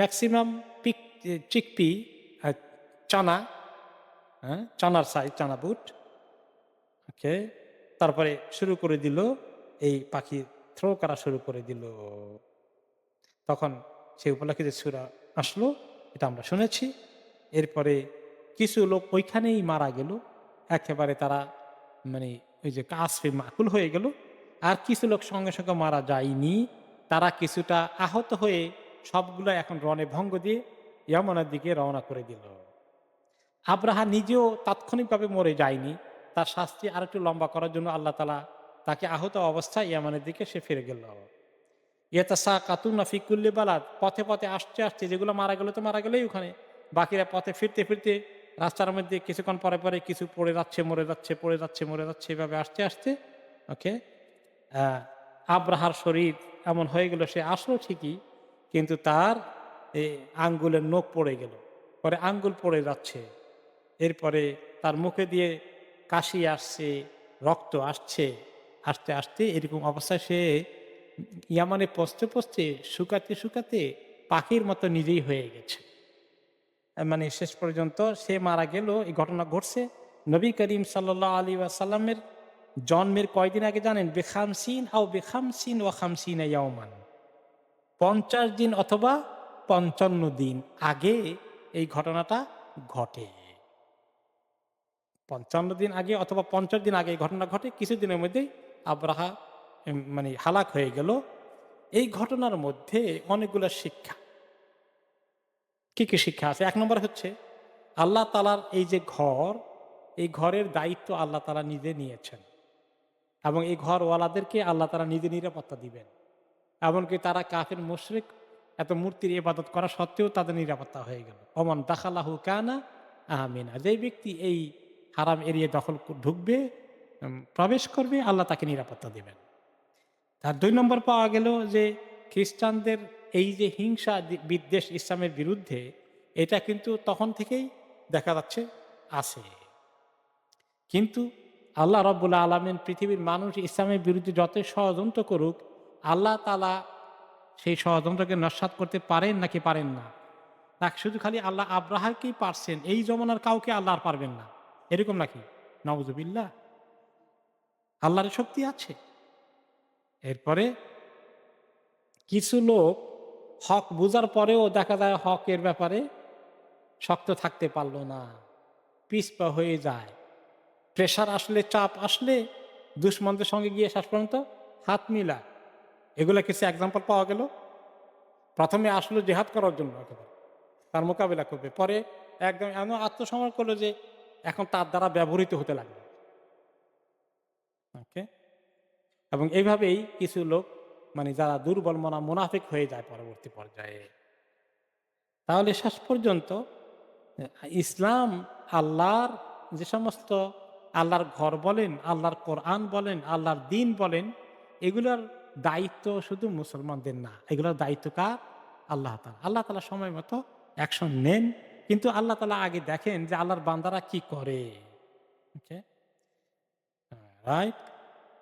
ম্যাক্সিমাম চিকপি, চানা, হ্যাঁ, চানার সাইজ, চানা বুট। ওকে, তারপরে শুরু করে দিল, এই পাখি থ্রো করা শুরু করে দিল। তখন সেই উপলক্ষে যে সূরা আসলো, এটা আমরা শুনেছি। এরপরে কিছু লোক ওইখানেই মারা গেল, একেবারে তারা মানে ওই যে কাসফে মাকুল হয়ে গেল। আর কিছু লোক সঙ্গে সঙ্গে মারা যায়নি, তারা কিছুটা আহত হয়ে সবগুলো এখন রণে ভঙ্গ দিয়ে ইয়ামানের দিকে রওনা করে দিল। আব্রাহা নিজেও তাৎক্ষণিকভাবে মরে যায়নি, তার শাস্তি আর একটু লম্বা করার জন্য আল্লাহ তাআলা তাকে আহত অবস্থায় ইয়ামানের দিকে সে ফিরে গেল। ইয়াতাসাকাতুনা ফি কুল্লি বালাদ, পথে পথে আসতে আসতে, যেগুলো মারা গেল তো মারা গেলেই ওখানে, বাকিরা পথে ফিরতে ফিরতে রাস্তার মধ্যে কিছুক্ষণ পরে পরে কিছু পড়ে যাচ্ছে, মরে যাচ্ছে, পড়ে যাচ্ছে, মরে যাচ্ছে, এভাবে আসতে আসতে ওকে আব্রাহার শরীর এমন হয়ে গেল, সে আসলো ঠিকই, কিন্তু তার এই আঙ্গুলের নখ পড়ে গেল, পরে আঙ্গুল পড়ে যাচ্ছে, এরপরে তার মুখে দিয়ে কাশি আসছে, রক্ত আসছে, আস্তে আস্তে এরকম অবস্থায় সে ইয়ামানে পৌঁছতে পৌঁছতে, শুকাতে শুকাতে পাখির মতো নিজেই হয়ে গেছে। মানে শেষ পর্যন্ত সে মারা গেল। এই ঘটনা ঘটছে নবী করিম সাল্লাল্লাহু আলাইহি ওয়াসাল্লামের জন্মের কয়দিন আগে জানেন? বেখামসিন আও বেখামসিন ওয়া খামসিনা ইয়াওমান, 50 দিন অথবা 55 দিন আগে এই ঘটনাটা ঘটে। 55 দিন আগে অথবা 50 দিন আগে এই ঘটনা ঘটে, কিছুদিনের মধ্যেই আব্রাহা মানে হালাক হয়ে গেল। এই ঘটনার মধ্যে অনেকগুলো শিক্ষা। কি কি শিক্ষা আছে? 1 নম্বর হচ্ছে আল্লাহ তাআলার এই যে ঘর, এই ঘরের দায়িত্ব আল্লাহ তাআলা নিজে নিয়েছেন এবং এই ঘরওয়ালাদেরকে আল্লাহ তাআলা নিজে নিরাপত্তা দিবেন। এমনকি তারা কাফির মুশরিক, এত মূর্তির ইবাদত করা সত্ত্বেও তাদের নিরাপত্তা হয়ে গেল। ওমান দাখালাহু কানা আমিনা, যেই ব্যক্তি এই হারাম এরিয়া দখল ঢুকবে, প্রবেশ করবে, আল্লাহ তাকে নিরাপত্তা দিবেন। তার 2 নম্বর পাওয়া গেল যে খ্রিস্টানদের এই যে হিংসা বিদ্বেষ ইসলামের বিরুদ্ধে, এটা কিন্তু তখন থেকেই দেখা যাচ্ছে আছে। কিন্তু আল্লাহ রাব্বুল আলামিন পৃথিবীর মানুষ ইসলামের বিরুদ্ধে যতই ষড়যন্ত্র করুক, আল্লাহ তাআলা সেই ষড়যন্ত্রকে নস্যাৎ করতে পারেন নাকি পারেন না? নাকি শুধু খালি আল্লাহ আব্রাহাকেই পারছেন, এই জমানার কাউকে আল্লাহ আর পারবেন না, এরকম নাকি? নাউজুবিল্লাহ। আল্লাহর শক্তি আছে। এরপরে কিছু লোক হক বুঝার পরেও দেখা যায় হকের ব্যাপারে শক্ত থাকতে পারলো না, পিছপা হয়ে যায়। প্রেশার আসলে, চাপ আসলে দুশ্মনদের সঙ্গে গিয়ে শেষ পর্যন্ত হাত মিলা। এগুলো কিছু এক্সাম্পল পাওয়া গেল। প্রথমে আসলো জেহাদ করার জন্য, একেবারে তার মোকাবিলা করবে, পরে একদম এমন আত্মসমর্পণ করলো যে এখন তার দ্বারা ব্যবহৃত হতে লাগলো। ওকে। এবং এইভাবেই কিছু লোক মানে যারা দুর্বল মনা মুনাফিক হয়ে যায় পরবর্তী পর্যায়ে। তাহলে শেষ পর্যন্ত ইসলাম আল্লাহর যে সমস্ত আল্লাহর ঘর বলেন, আল্লাহর কোরআন বলেন, আল্লাহর দিন বলেন, এগুলোর দায়িত্ব শুধু মুসলমানদের না, এগুলোর দায়িত্ব কার? আল্লাহ তাআলা। আল্লাহ তাআলা সময় মতো অ্যাকশন নেন, কিন্তু আল্লাহ তাআলা আগে দেখেন যে আল্লাহর বান্দারা কি করে। ওকে, রাইট।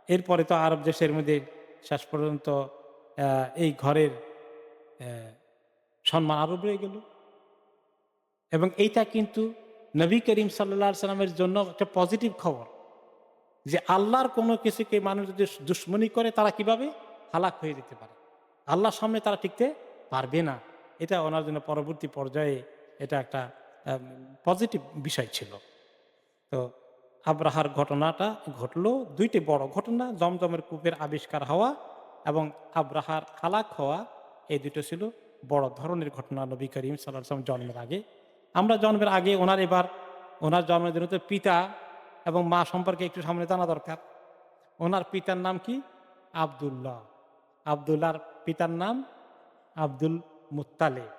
এরপরে তো আরব দেশের মধ্যে শেষ পর্যন্ত এই ঘরের সম্মান আরো বেড়ে গেল। এবং এইটা কিন্তু নবী করিম সাল্লাল্লাহু আলাইহি সাল্লামের জন্য একটা পজিটিভ খবর, যে আল্লাহর কোনো কিছুকে মানুষ যদি দুশ্মনী করে তারা কিভাবে হালাক হয়ে যেতে পারে, আল্লাহর সামনে তারা টিকতে পারবে না। এটা ওনার জন্য পরবর্তী পর্যায়ে এটা একটা পজিটিভ বিষয় ছিল। তো আব্রাহার ঘটনাটা ঘটলো, 2টি বড় ঘটনা, জমজমের কূপের আবিষ্কার হওয়া এবং আব্রাহার হালাক হওয়া, এই দুটো ছিল বড় ধরনের ঘটনা নবী করিম সাল্লাল্লাহু আলাইহি ওয়াসাল্লাম জন্মের আগে। আমরা জন্মের আগে ওনার জন্মের দিনে তো পিতা এবং মা সম্পর্কে একটু সামনে জানা দরকার। ওনার পিতার নাম কি? আব্দুল্লাহ। আব্দুল্লাহর পিতার নাম আব্দুল মুত্তালিব।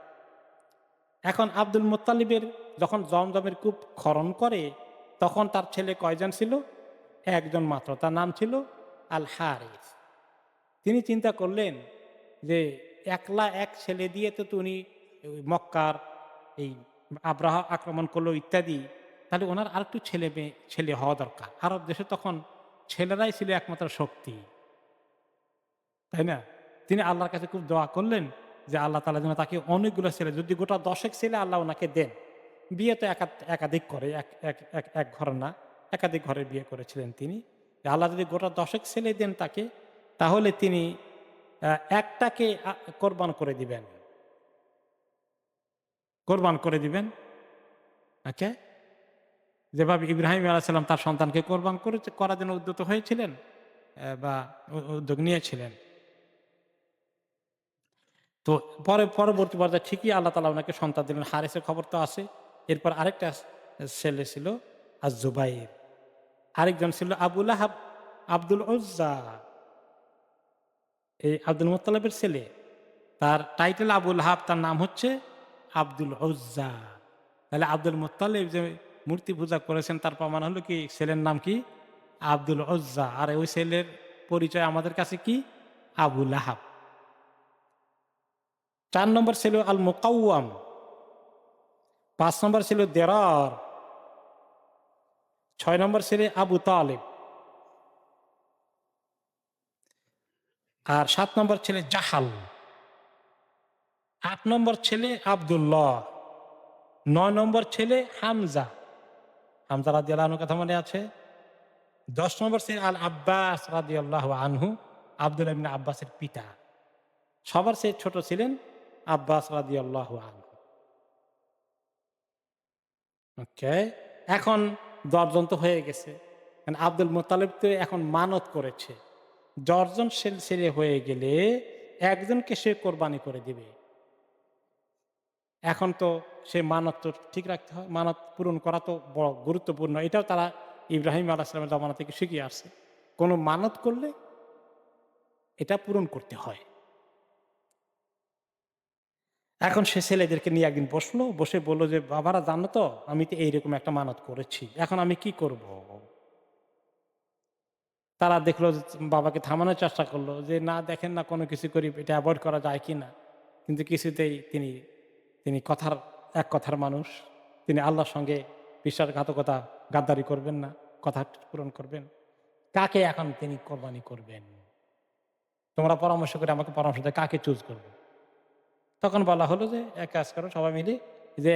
এখন আব্দুল মুত্তালিবের যখন জমজমের কূপ খনন করে, তখন তার ছেলে কয়জন ছিল? একজন মাত্র, তার নাম ছিল আল হারিস। তিনি চিন্তা করলেন যে একলা এক ছেলে দিয়ে তো উনি মক্কার এই আব্রাহা আক্রমণ করলো ইত্যাদি, তাহলে ওনার আরেকটু ছেলে হওয়া দরকার। আরব দেশে তখন ছেলেরাই ছিল একমাত্র শক্তি, তাই না? তিনি আল্লাহর কাছে খুব দোয়া করলেন যে আল্লাহ তাআলা যেন তাকে অনেকগুলো ছেলে, যদি গোটা 10 ছেলে আল্লাহ ওনাকে দেন। বিয়ে তো একাধিক করে, এক ঘর না, একাধিক ঘরে বিয়ে করেছিলেন তিনি। আল্লাহ যদি গোটা 10 ছেলে দেন তাকে, তাহলে তিনি একটাকে কোরবান করে দিবেন, ওকে। যেভাবে ইব্রাহিম আলাইহিস সালাম তার সন্তানকে কোরবান করার জন্য উদ্যত হয়েছিলেন বা উদ্যোগ নিয়েছিলেন। তো পরবর্তী পর্যায়ে ঠিকই আল্লাহ তাআলা ওনাকে সন্তান দিলেন। হারিসের খবর তো আছে। এরপর আরেকটা ছেলে ছিল আজ-জুবাইর, আরেকজন ছিল আবু লাহাব, আব্দুল উজ্জা, এই আব্দুল মুত্তালিবের ছেলে। তার টাইটেল আবু লাহাব, তার নাম হচ্ছে আব্দুল উজ্জা। তাহলে আব্দুল মুত্তালিব যে মূর্তি পূজা করেছেন, তার প্রমাণ হলো কি? ছেলের নাম কি? আব্দুল উজ্জা। আর ওই ছেলের পরিচয় আমাদের কাছে কি? আবু লাহাব। 4 নম্বর ছিল আল মুকাওয়াম, 5 নম্বর ছিল দেরার, 6 নম্বর ছিল আবু তালেব, আর 7 নম্বর ছেলে জাহাল, 8 নম্বর ছেলে আব্দুল্লাহ, 9 নম্বর ছেলে হামজা। হামজা রাদিয়াল্লাহু আনহু কথা মনে আছে? 10 নম্বর ছিলেন আল আব্বাস রাদিয়াল্লাহু আনহু, আব্দুল্লাহ ইবনে আব্বাসের পিতা। সবার চেয়ে ছোট ছিলেন আব্বাস রাদিয়াল্লাহু আনহু। ওকে। এখন ১০ জন তো হয়ে গেছে। মানে আব্দুল মুত্তালিব তো এখন মানত করেছে। ১০ জন ছেলে হয়ে গেলে একজনকে সে কোরবানি করে দিবে। এখন তো সে মানত তো ঠিক রাখতে হয়। মানত পূরণ করা তো বড় গুরুত্বপূর্ণ। এটাও তারা ইব্রাহিম আলাইহিস সালামের জামানা থেকে শিখে আসছে। কোন মানত করলে এটা পূরণ করতে হয়। এখন সে ছেলেদেরকে নিয়ে একদিন বসলো, বসে বলল যে, "বাবারা জানো তো আমি তো এইরকম একটা মানত করেছি। এখন আমি কি করব?" তারা দেখলো যে বাবাকে থামানোর চেষ্টা করলো যে, "না দেখেন না কোনো কিছু করি এটা এভয়েড করা যায় কিনা?" কিন্তু কিছুতেই তিনি তিনি এক কথার মানুষ। তিনি আল্লাহর সঙ্গে বিশ্বাসঘাতকতা গাদ্দারি করবেন না। কথা পূরণ করবেন। কাকে এখন তিনি কোরবানি করবেন? তোমরা পরামর্শ করে আমাকে পরামর্শ দেয় কাকে চুজ করব? তখন বলা হলো যে, "এক কাজ করো সবাই মিলে যে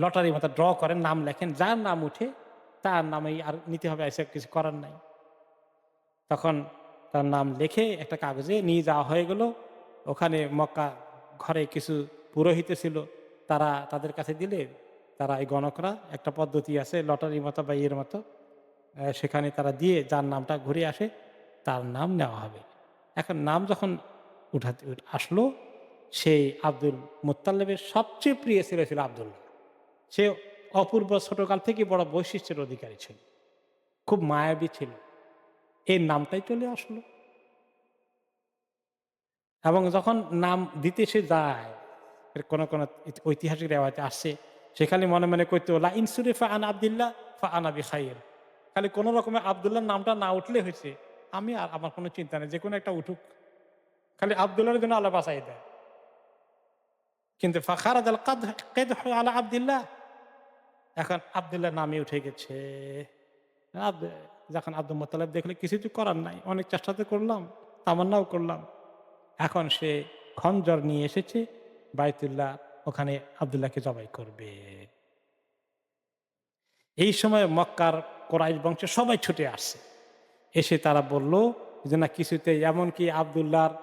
লটারির মতো ড্র করেন, নাম লেখেন। যার নাম উঠে তার নামেই আর নিতে হবে এসব কিছু করার নাই।" তখন তার নাম লিখে একটা কাগজে নিয়ে যাওয়া হয়ে গেল। ওখানে মক্কা ঘরে কিছু পুরোহিত ছিল। তারা তাদের কাছে দিলে তারা এই গণকরা একটা পদ্ধতি আছে লটারির মতো বা ইয়ের মতো সেখানে তারা দিয়ে যার নামটা ঘুরে আসে তার নাম নেওয়া হবে। এখন নাম যখন আসলো সেই আব্দুল মুত্তালিবের সবচেয়ে প্রিয় ছেলে ছিল আব্দুল্লাহ। সে অপূর্ব ছোটকাল থেকে বড় বৈশিষ্ট্যের অধিকারী ছিল। খুব মায়াবী ছিল। এর নামটাই চলে আসলো। এবং যখন নাম দিতে সে যায়, এর কোন ঐতিহাসিক রেওয়ায়েতে আসছে, সেখানে মনে মনে কইতো লা ইনসুরিফা আন আব্দুল্লাহ ফা আনা বিখাইর। খালি কোন রকমে আব্দুল্লাহর নামটা না উঠলে হয়েছে। আমি আর আমার কোনো চিন্তা নেই। যেকোনো একটা উঠুক। খালি আব্দুল্লাহর জন্য আল্লাহ বাঁচাই দেয়। কিন্তু ফাখারাজ আল কেদহ আলা আব্দুল্লাহ। এখন আব্দুল্লাহর নামই উঠে গেছে। আব যখন আব্দুল মুত্তালিব দেখলে কিছুই তো করার নাই। অনেক চেষ্টা তো করলাম, তামান্নাও করলাম। এখন সে খঞ্জর নিয়ে এসেছে বাইতুল্লাহ, ওখানে আব্দুল্লাহকে জবাই করবে। এই সময় মক্কার কোরাইশ বংশের সবাই ছুটে আসছে। এসে তারা বলল যে না কিছুতে এমনকি আব্দুল্লাহর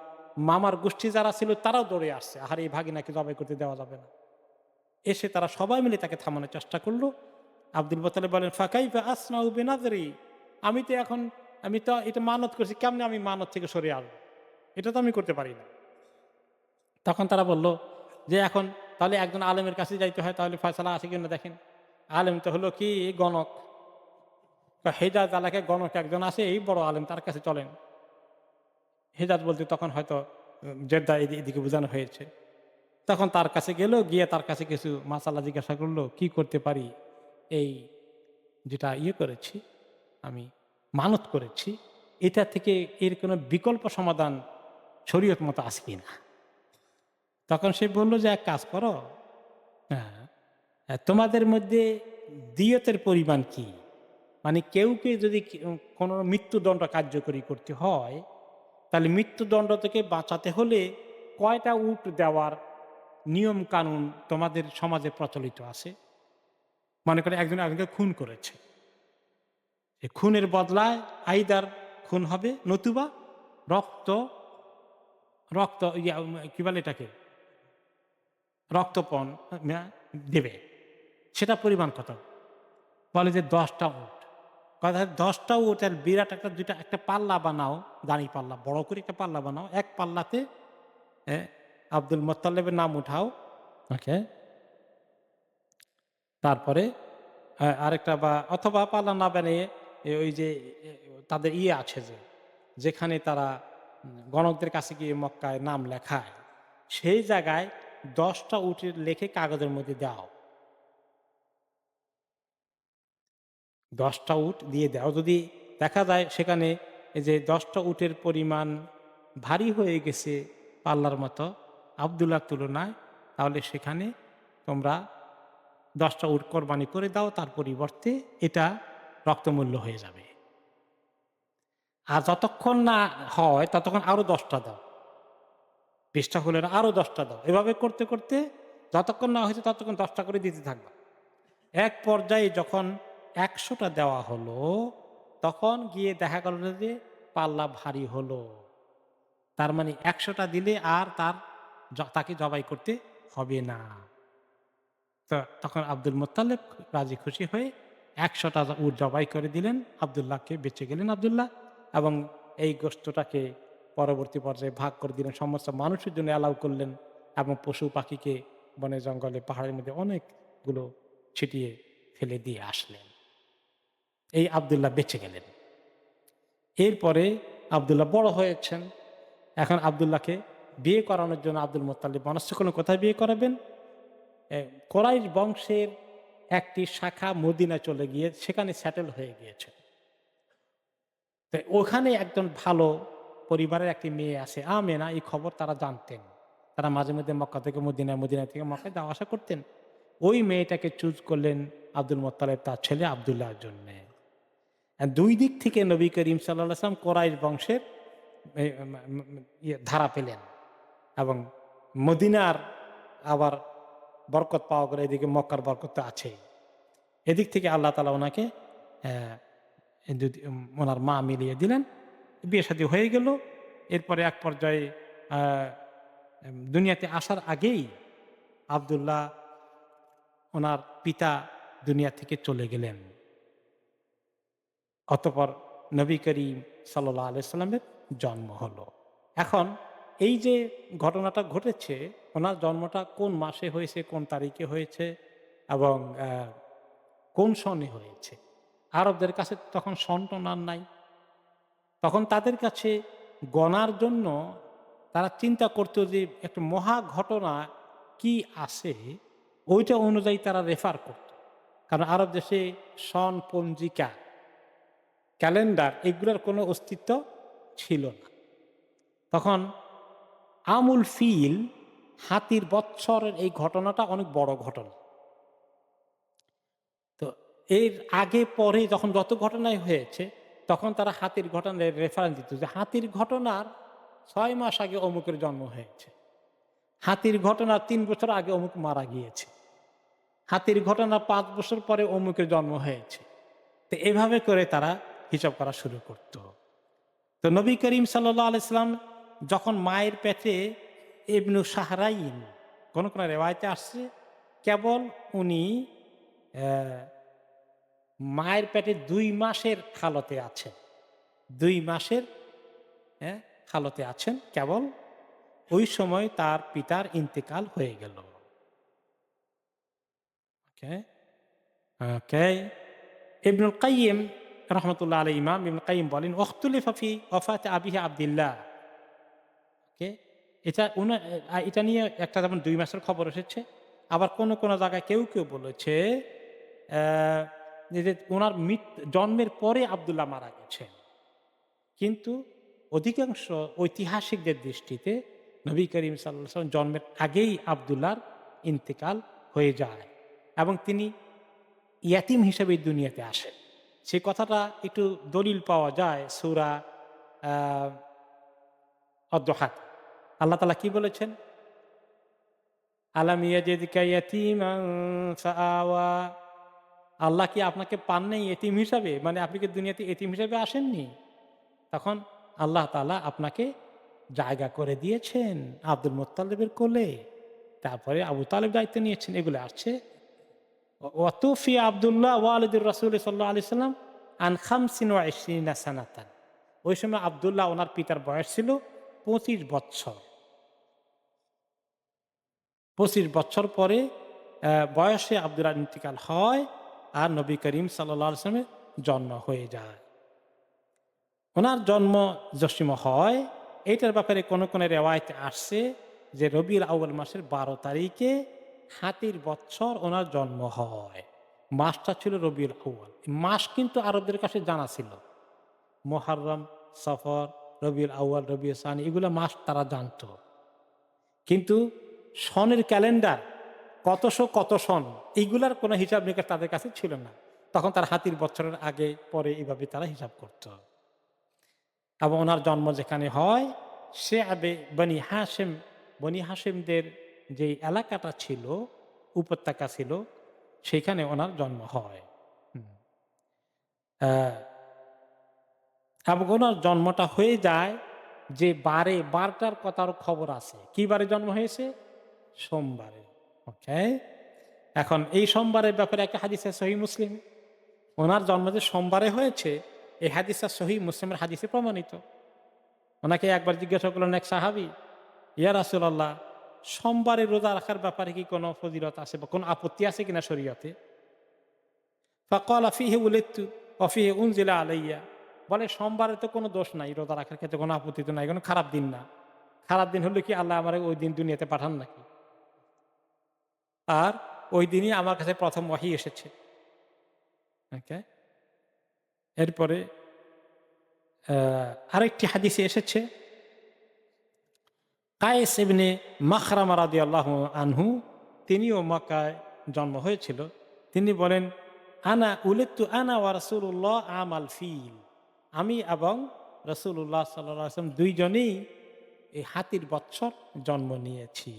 মামার গোষ্ঠী যারা ছিল তারাও দৌড়ে আসছে। আর এই ভাগিনাকে জবাই করতে দেওয়া যাবে না। এসে তারা সবাই মিলে তাকে থামানোর চেষ্টা করলো। আব্দুল মুত্তালিব বলেন ফাকাইফা আসনাউ বিনাযরি। আমি তো এখন আমি তো এটা মানত করছি, কেমনে আমি মানত থেকে সরে আসবো? এটা তো আমি করতে পারি না। তখন তারা বলল যে এখন তাহলে একজন আলেমের কাছে যাইতে হয়, তাহলে ফয়সালা আছে কিনা দেখেন। আলেম তো হলো কি গণক, হেজাজ এলাকায় গণক একজন আছে, এই বড় আলেম, তার কাছে চলেন। হেজাজ বলতে তখন হয়তো জেদ্দা এদিকে বোঝানো হয়েছে। তখন তার কাছে গেল, গিয়ে তার কাছে কিছু মাসালা জিজ্ঞাসা করলো কি করতে পারি, এই যেটা করেছি আমি মানত করেছি এটা থেকে এর কোনো বিকল্প সমাধান শরীয়ত মতো আছে কিনা। তখন সে বলল যে এক কাজ করো, হ্যাঁ, তোমাদের মধ্যে দিয়তের পরিমাণ কি? মানে কেউকে যদি কোনো মৃত্যুদণ্ড কার্যকরী করতে হয়, তাহলে মৃত্যুদণ্ড থেকে বাঁচাতে হলে কয়টা উট দেওয়ার নিয়ম কানুন তোমাদের সমাজে প্রচলিত আছে? মনে করে একজন একজনকে খুন করেছে, এই খুনের বদলায় আইদার খুন হবে, নতুবা রক্ত রক্ত কি বলে এটাকে রক্তপণ দেবে। সেটা পরিমাণ কত? বলে যে ১০টা উট। কথা ১০টা উটের বিরাট একটা দুইটা একটা পাল্লা বানাও, দাঁড়ি পাল্লা বড় করে একটা পাল্লা বানাও। এক পাল্লাতে এ আব্দুল মোত্তালেবের নাম উঠাও। ওকে। তারপরে আরেকটা বা অথবা পাল্লা না বানিয়ে ওই যে তাদের আছে যে, যেখানে তারা গণকদের কাছে গিয়ে মক্কায় নাম লেখায়, সেই জায়গায় ১০টা উটের লেখে কাগজের মধ্যে দাও। ১০টা উট দিয়ে দাও। যদি দেখা যায় সেখানে এই যে ১০টা উটের পরিমাণ ভারী হয়ে গেছে পাল্লার মতো আব্দুল্লাহর তুলনায়, তাহলে সেখানে তোমরা ১০টা উট কোরবানি করে দাও, তার পরিবর্তে এটা রক্তমূল্য হয়ে যাবে। আর যতক্ষণ না হয় ততক্ষণ আরো ১০টা দাও। ২০টা হলে না আরো ১০টা দাও। এভাবে করতে, করতে যতক্ষণ না হয়েছে ততক্ষণ ১০টা করে দিতে থাকবা। এক পর্যায়ে যখন ১০০টা দেওয়া হলো, তখন গিয়ে দেখা গেল যে পাল্লা ভারী হলো। তার মানে ১০০টা দিলে আর তাকে জবাই করতে হবে না। তো তখন আব্দুল মোত্তালেব রাজি খুশি হয়ে ১০০টা উট জবাই করে দিলেন। আব্দুল্লাহকে বেঁচে গেলেন আব্দুল্লাহ, এবং এই গোশতটাকে পরবর্তী পর্যায়ে ভাগ করে দিলেন। সমস্ত মানুষের জন্য অ্যালাউ করলেন, এবং পশু পাখিকে বনে জঙ্গলে পাহাড়ের মধ্যে অনেকগুলো ছিটিয়ে ফেলে দিয়ে আসলেন। এই আব্দুল্লাহ বেঁচে গেলেন। এরপরে আব্দুল্লাহ বড় হয়েছেন। এখন আব্দুল্লাহকে বিয়ে করানোর জন্য আব্দুল মোত্তালিব মনস্থ করলেন কোথায় বিয়ে করাবেন। কোরাইশ বংশের একটি শাখা মদিনা চলে গিয়ে সেখানে সেটেল হয়ে গিয়েছে। তো ওখানে একজন ভালো পরিবারের একটি মেয়ে আছে আমেনা, এই খবর তারা জানতেন। তারা মাঝে মধ্যে মক্কা থেকে মদিনা, মদিনা থেকে মক্কায় যাওয়া আসা করতেন। ওই মেয়েটাকে চুজ করলেন আব্দুল মোত্তালেব তার ছেলে আব্দুল্লাহর জন্য। দুই দিক থেকে নবী করিম সাল্লাল্লাহু আলাইহি ওয়াসাল্লাম কোরাইশ বংশের ধারা পেলেন, এবং মদিনার আবার বরকত পাওয়া গেলে এদিকে মক্কার বরকত তো আছেই। এদিক থেকে আল্লাহ তাআলা ওনাকে ওনার মা মিলিয়ে দিলেন। বিয়ে শাদী হয়ে গেল। এরপরে এক পর্যায়ে দুনিয়াতে আসার আগেই আব্দুল্লাহ ওনার পিতা দুনিয়া থেকে চলে গেলেন। অতঃপর নবী করিম সাল্লাল্লাহু আলাইহি সাল্লামের জন্ম হলো। এখন এই যে ঘটনাটা ঘটেছে, ওনার জন্মটা কোন মাসে হয়েছে, কোন তারিখে হয়েছে, এবং কোন সনে হয়েছে। আরবদের কাছে তখন সন টন আর নাই। তখন তাদের কাছে গণার জন্য তারা চিন্তা করতো যে একটা মহা ঘটনা কি আছে, ওইটা অনুযায়ী তারা রেফার করত। কারণ আরব দেশে সন, পঞ্জিকা, ক্যালেন্ডার এগুলোর কোনো অস্তিত্ব ছিল না। তখন আমুল ফিল, হাতির বৎসরের এই ঘটনাটা অনেক বড় ঘটনা। তো এর আগে পরে যখন যত ঘটনাই হয়েছে, তখন তারা হাতির ঘটনার রেফারেন্স দিত যে হাতির ঘটনার ৬ মাস আগে অমুকের জন্ম হয়েছে, হাতির ঘটনার ৩ বছর আগে অমুক মারা গিয়েছে, হাতির ঘটনা ৫ বছর পরে অমুকের জন্ম হয়েছে। তো এভাবে করে তারা হিসাব করা শুরু করত। তো নবী করিম সাল্লাল্লাহু আলাইহি সাল্লাম যখন মায়ের পেটে ইবনু শাহরাইন, কোন কোন রেওয়ায়েতে আসছে কেবল উনি মায়ের পেটে ২ মাসের হালতে আছেন, ২ মাসের হালতে আছেন কেবল, ওই সময় তার পিতার ইন্তেকাল হয়ে গেল। ওকে ওকে ইবনুল কাইয়িম রাহমাতুল্লাহ আলাইহি, ইমাম ইবনুল কাইয়িম বলেন ওয়াখতুলিফা ফি ওয়াফাতি আবিহি আব্দুল্লাহ। ওকে, এটা নিয়ে একটা যেমন ২ মাসের খবর এসেছে, আবার কোন কোন জায়গায় কেউ কেউ বলেছে যে ওনার জন্মের পরে আব্দুল্লাহ মারা গেছেন। কিন্তু অধিকাংশ ঐতিহাসিকদের দৃষ্টিতে নবী করিম সাল্লাল্লাহু আলাইহি ওয়াসাল্লাম জন্মের আগেই আব্দুল্লাহর ইন্তেকাল হয়ে যায়, এবং তিনি ইয়াতিম হিসেবে দুনিয়াতে আসেন। সে কথাটা একটু দলিল পাওয়া যায় সূরা আদ-দুহা। আল্লাহ তাআলা কি বলেছেন? আলাম ইয়াজিদকা ইয়াতীমান ফাআওয়া। আল্লাহ কি আপনাকে পান নাই এতিম হিসাবে? মানে আপনি কি দুনিয়াতে এতিম হিসাবে আসেননি? তখন আল্লাহ তাআলা আপনাকে জায়গা করে দিয়েছেন আব্দুল মুত্তালিবের কোলে। তারপরে আবু তালেব দায়িত্ব নিয়েছেন। এগুলো আসছে ওয়াতুফি আব্দুল্লাহ ওয়ালিদুর রাসূল সাল্লাল্লাহু আলাইহি সাল্লাম আন ২৫ সানাতান। ওই সময় আব্দুল্লাহ ওনার পিতার বয়স ছিল ২৫ বৎসর। ২৫ বছর পরে বয়সে আব্দুল্লাহর ইন্তিকাল হয়, আর নবী করিম সাল্লাল্লাহু আলাইহি ওয়াসাল্লামের জন্ম হয়ে যায়। ওনার জন্ম জশ্ম হয়, এইটার ব্যাপারে কোন কোন রেওয়ায়েতে আসছে যে রবিউল আউয়াল মাসের ১২ তারিখে হাতির বৎসর ওনার জন্ম হয়। মাসটা ছিল রবিউল আউয়াল। মাস কিন্তু আরবদের কাছে জানা ছিল। মুহররম, সফর, রবিউল আউয়াল, রবিউল সানি, এগুলো মাস তারা জানতো। কিন্তু সনের ক্যালেন্ডার কতশো কত সন, এইগুলার কোনো হিসাব নিকাশ তাদের কাছে ছিল না। তখন তার হাতির বছরের আগে পরে এইভাবে তারা হিসাব করত। এবং ওনার জন্ম যেখানে হয় সে আবে বনি হাশেম, বনি হাশেমদের যে এলাকাটা ছিল, উপত্যকা ছিল, সেইখানে ওনার জন্ম হয়। এবং ওনার জন্মটা হয়ে যায় যে বারে, বারটার কথার খবর আছে। কি বারে জন্ম হয়েছে? সোমবারে। ওকে? এখন এই সোমবারের ব্যাপারে একটা হাদিস আছে সহিহ মুসলিম। ওনার জন্ম যে সোমবারে হয়েছে, এই হাদিসটা সহিহ মুসলিমের হাদিসে প্রমাণিত। ওনাকে একবার জিজ্ঞাসা করলেন এক সাহাবী, ইয়া রাসূলুল্লাহ, সোমবারে রোজা রাখার ব্যাপারে কি কোনো ফজিলত আছে বা কোনো আপত্তি আছে কিনা শরীয়তে? ফাকালা ফিহি উলিদতু ওয়া ফিহি উনজিলা আলাইয়া। বলে সোমবারে তো কোনো দোষ নাই, রোজা রাখার ক্ষেত্রে কোনো আপত্তি তো নাই, কোনো খারাপ দিন না। খারাপ দিন হলে কি আল্লাহ আমারে ওই দিন দুনিয়াতে পাঠান নাকি? আর ওই দিনই আমার কাছে প্রথম ওহী এসেছে। ওকে? এরপরে আরেকটি হাদিসে এসেছে, কায়েস ইবনে মাখরামা রাদিয়াল্লাহু আনহু, তিনিও মক্কায় জন্ম হয়েছিল। তিনি বলেন, আনা উলিদতু আনা ওয়া রাসূলুল্লাহ আমাল ফিল। আমি এবং রাসূলুল্লাহ সাল্লাল্লাহু আলাইহি ওয়াসাল্লাম দুইজনেই এই হাতির বৎসর জন্ম নিয়েছি।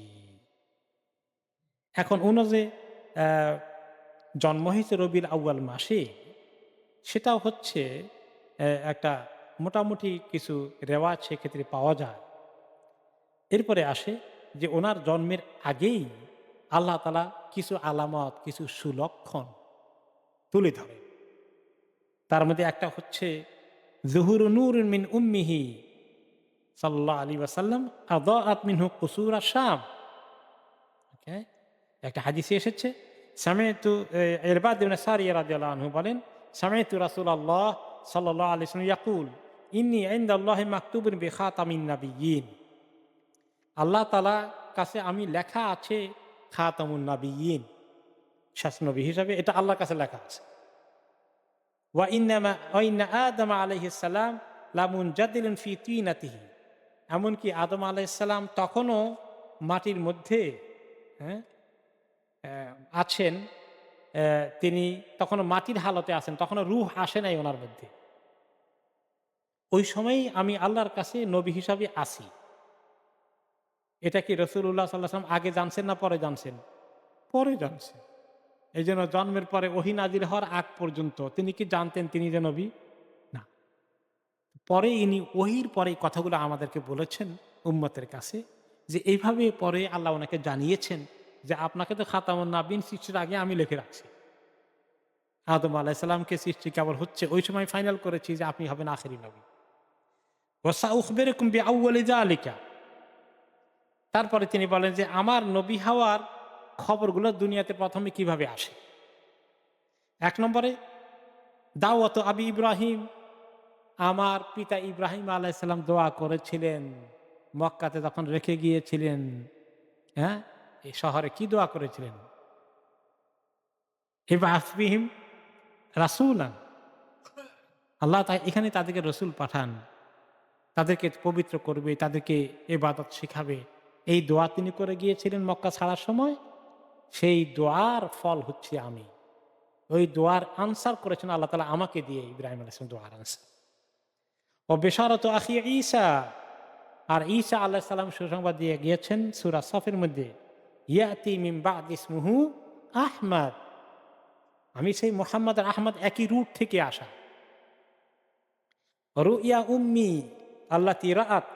এখন উনি যে আহ, জন্ম হয়েছে রবিউল আউয়াল মাসে, সেটাও হচ্ছে একটা মোটামুটি কিছু রেওয়াজ সেক্ষেত্রে পাওয়া যায়। এরপরে আসে যে ওনার জন্মের আগেই আল্লাহ তাআলা কিছু আলামত, কিছু সুলক্ষণ তুলে ধরে। তার মধ্যে একটা হচ্ছে যুহুরু নূরুন মিন উম্মিহি সাল্লাল্লাহু আলাইহি ওয়াসাল্লাম আযাআত মিনহু কুসুরা শাম। ওকে? একটা হাদিসে এসেছে, সামি'তু ইরবাদ ইবনে সারিয়া রাদিয়াল্লাহু আনহু বলেন, সামি'তু রাসূলুল্লাহ সাল্লাল্লাহু আলাইহি ওয়াসাল্লাম ইয়াকুল, ইন্নী ইনদাল্লাহি মাকতুবুন বিখাতামিন নাবিয়্যিন। আল্লাহ তাআলা কাছে আমি লেখা আছে খাতামুন নাবিয়্যিন, শেষ নবী হিসাবে এটা আল্লাহর কাছে লেখা আছে। ওয়া ইন্না আদম আলাইহিস সালাম লামুনজাদিলুন ফি তিনাতিহি। এমনকি আদম আলাইহিস সালাম তখনও মাটির মধ্যে, হ্যাঁ, আছেন। তিনি তখনও মাটির হালতে আছেন, তখনও রূহ আসে নাই ওনার মধ্যে। ওই সময়ই আমি আল্লাহর কাছে নবী হিসাবে আসি। এটা কি রাসূলুল্লাহ সাল্লাল্লাহু আলাইহি ওয়াসাল্লাম আগে জানছেন না পরে জানছেন? পরে জানছেন। এই জন্য জন্মের পরে ওহী নাজিল হওয়ার আগ পর্যন্ত তিনি কি জানতেন তিনি যে নবী? না। পরে ইনি ওহীর পরে এই কথাগুলো আমাদেরকে বলেছেন উম্মতের কাছে, যে এইভাবে পরে আল্লাহ ওনাকে জানিয়েছেন যে আপনাকে তো খাতামুন নাবিয়্যিন সৃষ্টির আগে আমি লিখে রাখছি। আদম আলাইহিস সালামকে সৃষ্টি কেবল হচ্ছে ওই সময় ফাইনাল করেছি যে আপনি হবেন আখেরি নবী। ওয়া সাউখবিরুকুম বিআউয়ালি যালিকা। তারপরে তিনি বলেন যে আমার নবী হওয়ার খবরগুলো দুনিয়াতে প্রথমে কিভাবে আসে। এক নম্বরে দাওয়াত আবি ইব্রাহিম, আমার পিতা ইব্রাহিম আলাইহিস সালাম দোয়া করেছিলেন মক্কাতে যখন রেখে গিয়েছিলেন। হ্যাঁ, এই শহরে কি দোয়া করেছিলেন? ইবআস বিহিম রাসূলান, আল্লাহ এখানে তাদেরকে রসুল পাঠান, তাদেরকে পবিত্র করবে, তাদেরকে ইবাদত শিখাবে। এই দোয়া তিনি করে গিয়েছিলেন মক্কা ছাড়ার সময়। সেই দোয়ার ফল হচ্ছে আমি। ওই দোয়ার আনসার করেছেন আল্লাহ তাআলা আমাকে দিয়ে, ইব্রাহিম আলাইহিস সালাম দোয়ার আনসার। ও বেশারাতু আখি ঈসা, আর ঈসা আলাইহিস সালাম সুসংবাদ দিয়ে গিয়েছেন সূরা সফের মধ্যে, ইয়াতি মিন বা'দি ইসমুহু আহমদ, আমি সেই মুহাম্মদ আর আহমদ একই রুট থেকে আসা। রুইয়া উম্মি আল্লাতী রাআত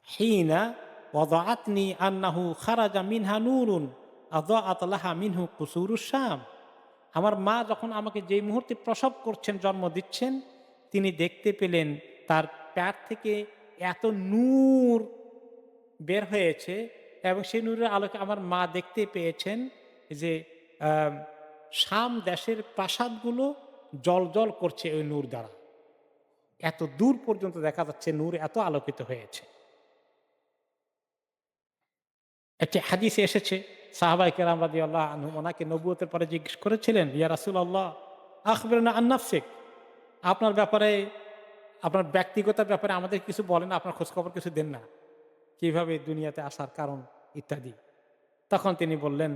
হিনা ওয়াদাআতনি আন্নাহু খারাজা মিনহা নূরুন আযাআত লাহা মিনহু কুসুরুশ শাম। আমার মা যখন আমাকে যেই মুহূর্তে প্রসব করছেন, জন্ম দিচ্ছেন, তিনি দেখতে পেলেন তার পেট থেকে এত নূর বের হয়েছে, এবং সেই নূরের আলোকে আমার মা দেখতে পেয়েছেন যে আহ, শাম দেশের প্রাসাদগুলো জ্বলজ্বল করছে ওই নূর দ্বারা। এত দূর পর্যন্ত দেখা যাচ্ছে নূর এত আলোকিত হয়েছে। একটি হাদিসে এসেছে, সাহাবায়ে কেরাম রাদিয়াল্লাহু আনহুম ওনাকে নবুয়তের পরে জিজ্ঞেস করেছিলেন, ইয়া রাসূলুল্লাহ আখবিরনা আন নাফসিক, আপনার ব্যাপারে, আপনার ব্যক্তিগত ব্যাপারে আমাদের কিছু বলেন, আপনার খোঁজখবর কিছু দেন না, কিভাবে দুনিয়াতে আসার কারণ ইত্যাদি। তখন তিনি বললেন,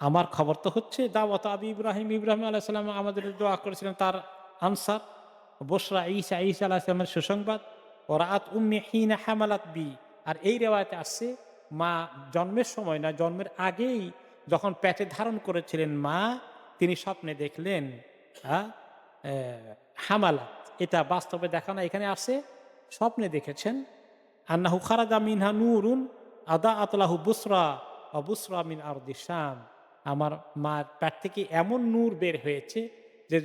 আমার খবর তো হচ্ছে দাওয়াত আবি ইব্রাহিম, ইব্রাহিম আলাইহিস সালাম আমাদের দোয়া করেছিলেন তার আনসার, বশরা ঈসা, ঈসা আলাইহিস সালামের সুসংবাদ, ওরাআত উম্মি হিনা হামালাত বি। আর এই রেওয়ায়েতে আসছে মা জন্মের সময় না, জন্মের আগেই যখন পেটে ধারণ করেছিলেন মা, তিনি স্বপ্নে দেখলেন হামালাত, এটা বাস্তবে দেখা না, এখানে আসছে স্বপ্নে দেখেছেন। আন্নাহু খারাজা মিনহা নূরুন আদা আতলাহু বুসরা ও বুসরা মিন আরদি শাম। আমার মার পেট থেকে এমন নূর বের হয়েছে যে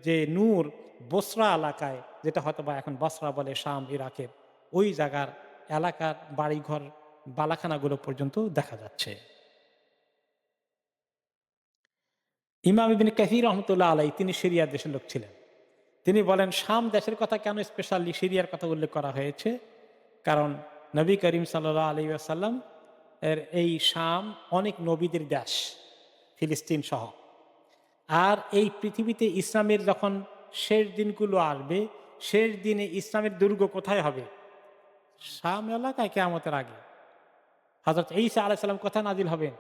যে নূর বসরা এলাকায়, যেটা হয়তো বা এখন বসরা বলে শাম ইরাকের, ওই জায়গার এলাকার বাড়িঘর বালাখানাগুলো পর্যন্ত দেখা যাচ্ছে। ইমাম ইবনে কাসীর রহমতুল্লাহ আলাই, তিনি সিরিয়া দেশের লোক ছিলেন। তিনি বলেন শাম দেশের কথা কেন স্পেশালি সিরিয়ার কথা উল্লেখ করা হয়েছে, কারণ নবী করিম সাল্লাল্লাহু আলাইহি ওয়াসাল্লাম এর এই শাম অনেক নবীদের দেশ, ফিলিস্তিন সহ। আর এই পৃথিবীতে ইসলামের যখন শেষ দিনগুলো আসবে, শেষ দিনে ইসলামের দুর্গ কোথায় হবে? শাম এলাকায়, কিয়ামতের আগে। হযরত ঈসা আলাইহিস সালাম কোথায় নাজিল হবেন?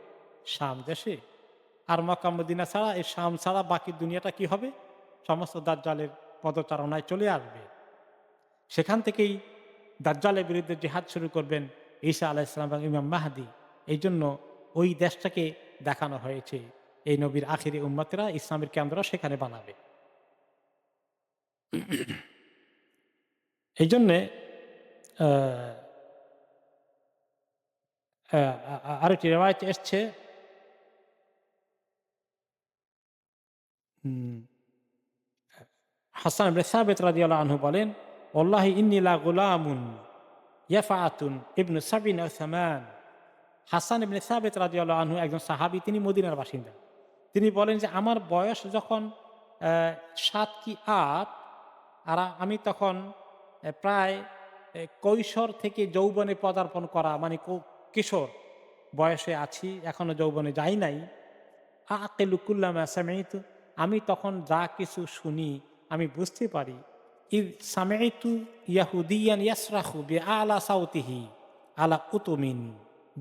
শাম দেশে। আর মক্কা মদিনা ছাড়া, এই শাম ছাড়া বাকি দুনিয়াটা কি হবে? সমস্ত দাজ্জালের পদচারণায় চলে আসবে। সেখান থেকেই দাজ্জালের বিরুদ্ধে জিহাদ শুরু করবেন ঈসা আলাইহিস সালাম এবং ইমাম মাহদী। এই জন্য ওই দেশটাকে দেখানো হয়েছে, এই নবীর আখিরি উম্মতেরা ইসলামের কেন্দ্র সেখানে বানাবে। এই জন্যে আরেকটি রেওয়ায়েত এসছে, হাসান ইবনে সাবিত রাদিয়াল্লাহু আনহু বলেন, ওয়াল্লাহি ইন্নী লা গুলামুন ইয়াফাতুন ইবনু সাবিন আও সামান। হাসান ইবনে সাবিত রাদিয়াল্লাহু আনহু একজন সাহাবী, তিনি মদিনার বাসিন্দা। তিনি বলেন যে আমার বয়স যখন ৭ কি ৮, আর আমি তখন প্রায় কৈশোর থেকে যৌবনে পদার্পণ করা, মানে কিশোর বয়সে আছি, এখনো যৌবনে যাই নাই। আকিলু কুল্লামা সামি'তু, আমি তখন যা কিছু শুনি আমি বুঝতে পারি। ইয সামি'তু ইয়াহুদিয়ান ইয়াসরাখু বিআলা সাউতিহি আলা কুতুমিন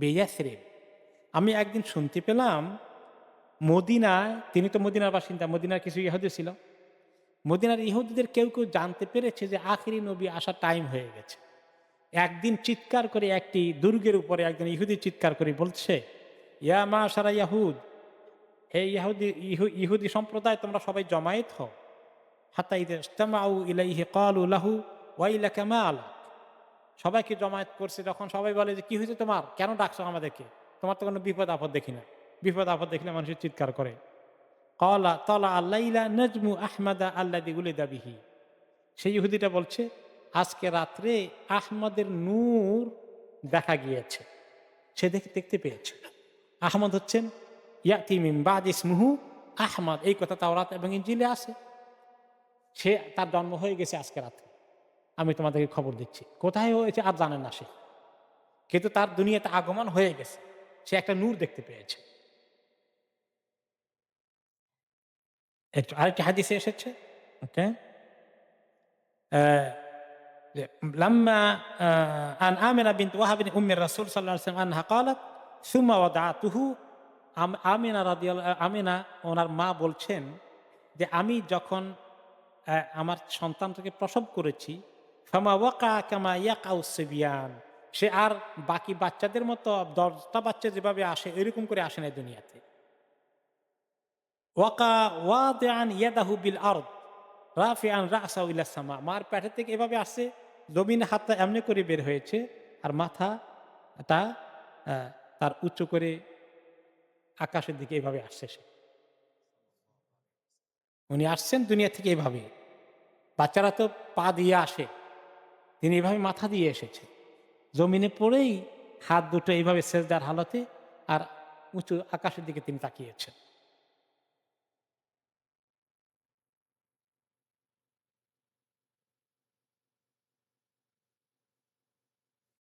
বিয়াসরিব। আমি একদিন শুনতে পেলাম মদিনায়, তিনি তো মদিনার বাসিন্দা, মদিনার কিছু ইহুদি ছিল, মদিনার ইহুদিদের কেউ কেউ জানতে পেরেছে যে আখিরি নবী আসার টাইম হয়ে গেছে। একদিন চিৎকার করে, একটি দুর্গের উপরে একজন ইহুদি চিৎকার করে বলছে, ইয়া মাশারা ইয়াহুদ, হে ইহুদি সম্প্রদায়, তোমরা সবাই জমায়েত হও। হাত্তা ইযা ইজতামাউ ইলাইহি ক্বালু লাহু ওয়াইলাকা মা আলাক। সবাইকে জমায়েত করছে, যখন সবাই বলে যে কি হয়েছে তোমার, কেন ডাকছো আমাদেরকে, তোমার তো কোনো বিপদ আপদ দেখি না। বিপদ আপদ দেখলে মানুষের চিৎকার করে। ক্বালা তালা আল্লাইলা নাজমু আহমাদা আল্লাযী উলিদা বিহি। সেই ইহুদিটা বলছে, আজকে রাত্রে আহমদের নূর দেখা গিয়েছে, সে দেখতে পেয়েছে। আহমদ হচ্ছেন ইয়াতি মিন বাদ ইসমুহু আহমদ, এই কথা তাওরাত এবং ইনজিলে আছে। সে, তার জন্ম হয়ে গেছে আজকে রাতে, আমি তোমাদেরকে খবর দিচ্ছি। কোথায় হয়েছে আর জানেন না সে, কিন্তু তার দুনিয়াতে আগমন হয়ে গেছে, সে একটা নূর দেখতে পেয়েছে। একটু আরেকটি হাদিসে এসেছে, ওকে, লাম্মা আন আমিনা বিনত ওয়াহাব বিন উম্মি রাসূল সাল্লাল্লাহু আলাইহি ওয়াসাল্লাম আনহা ক্বালাত সুম্মা ওয়াদাতুহু। আমিনা রাদিয়াল্লাহু, আমিনা ওনার মা বলছেন যে আমি যখন আমার সন্তানটাকে প্রসব করেছি, ফামা ওয়াকা কামা ইয়াকাউ সিবিয়ান, সে আর বাকি বাচ্চাদের মতো 10টা বাচ্চা যেভাবে আসে এরকম করে আসে না দুনিয়াতে। ওয়াকা ওয়াদিআন ইয়াদাহু বিল আরদ রাফিআন রাসাহু ইলা সামা, মার পেটে থেকে এভাবে আসে, জমিনে হাতটা এমনি করে বের হয়েছে, আর মাথাটা তার উঁচু করে আকাশের দিকে এভাবে আসছে। সে, উনি আসছেন দুনিয়া থেকে এভাবে। বাচ্চারা তো পা দিয়ে আসে, তিনি এভাবে মাথা দিয়ে এসেছে, জমিনে পড়েই হাত দুটো এইভাবে সেজদার হালতে আর উঁচু আকাশের দিকে তিনি তাকিয়েছেন।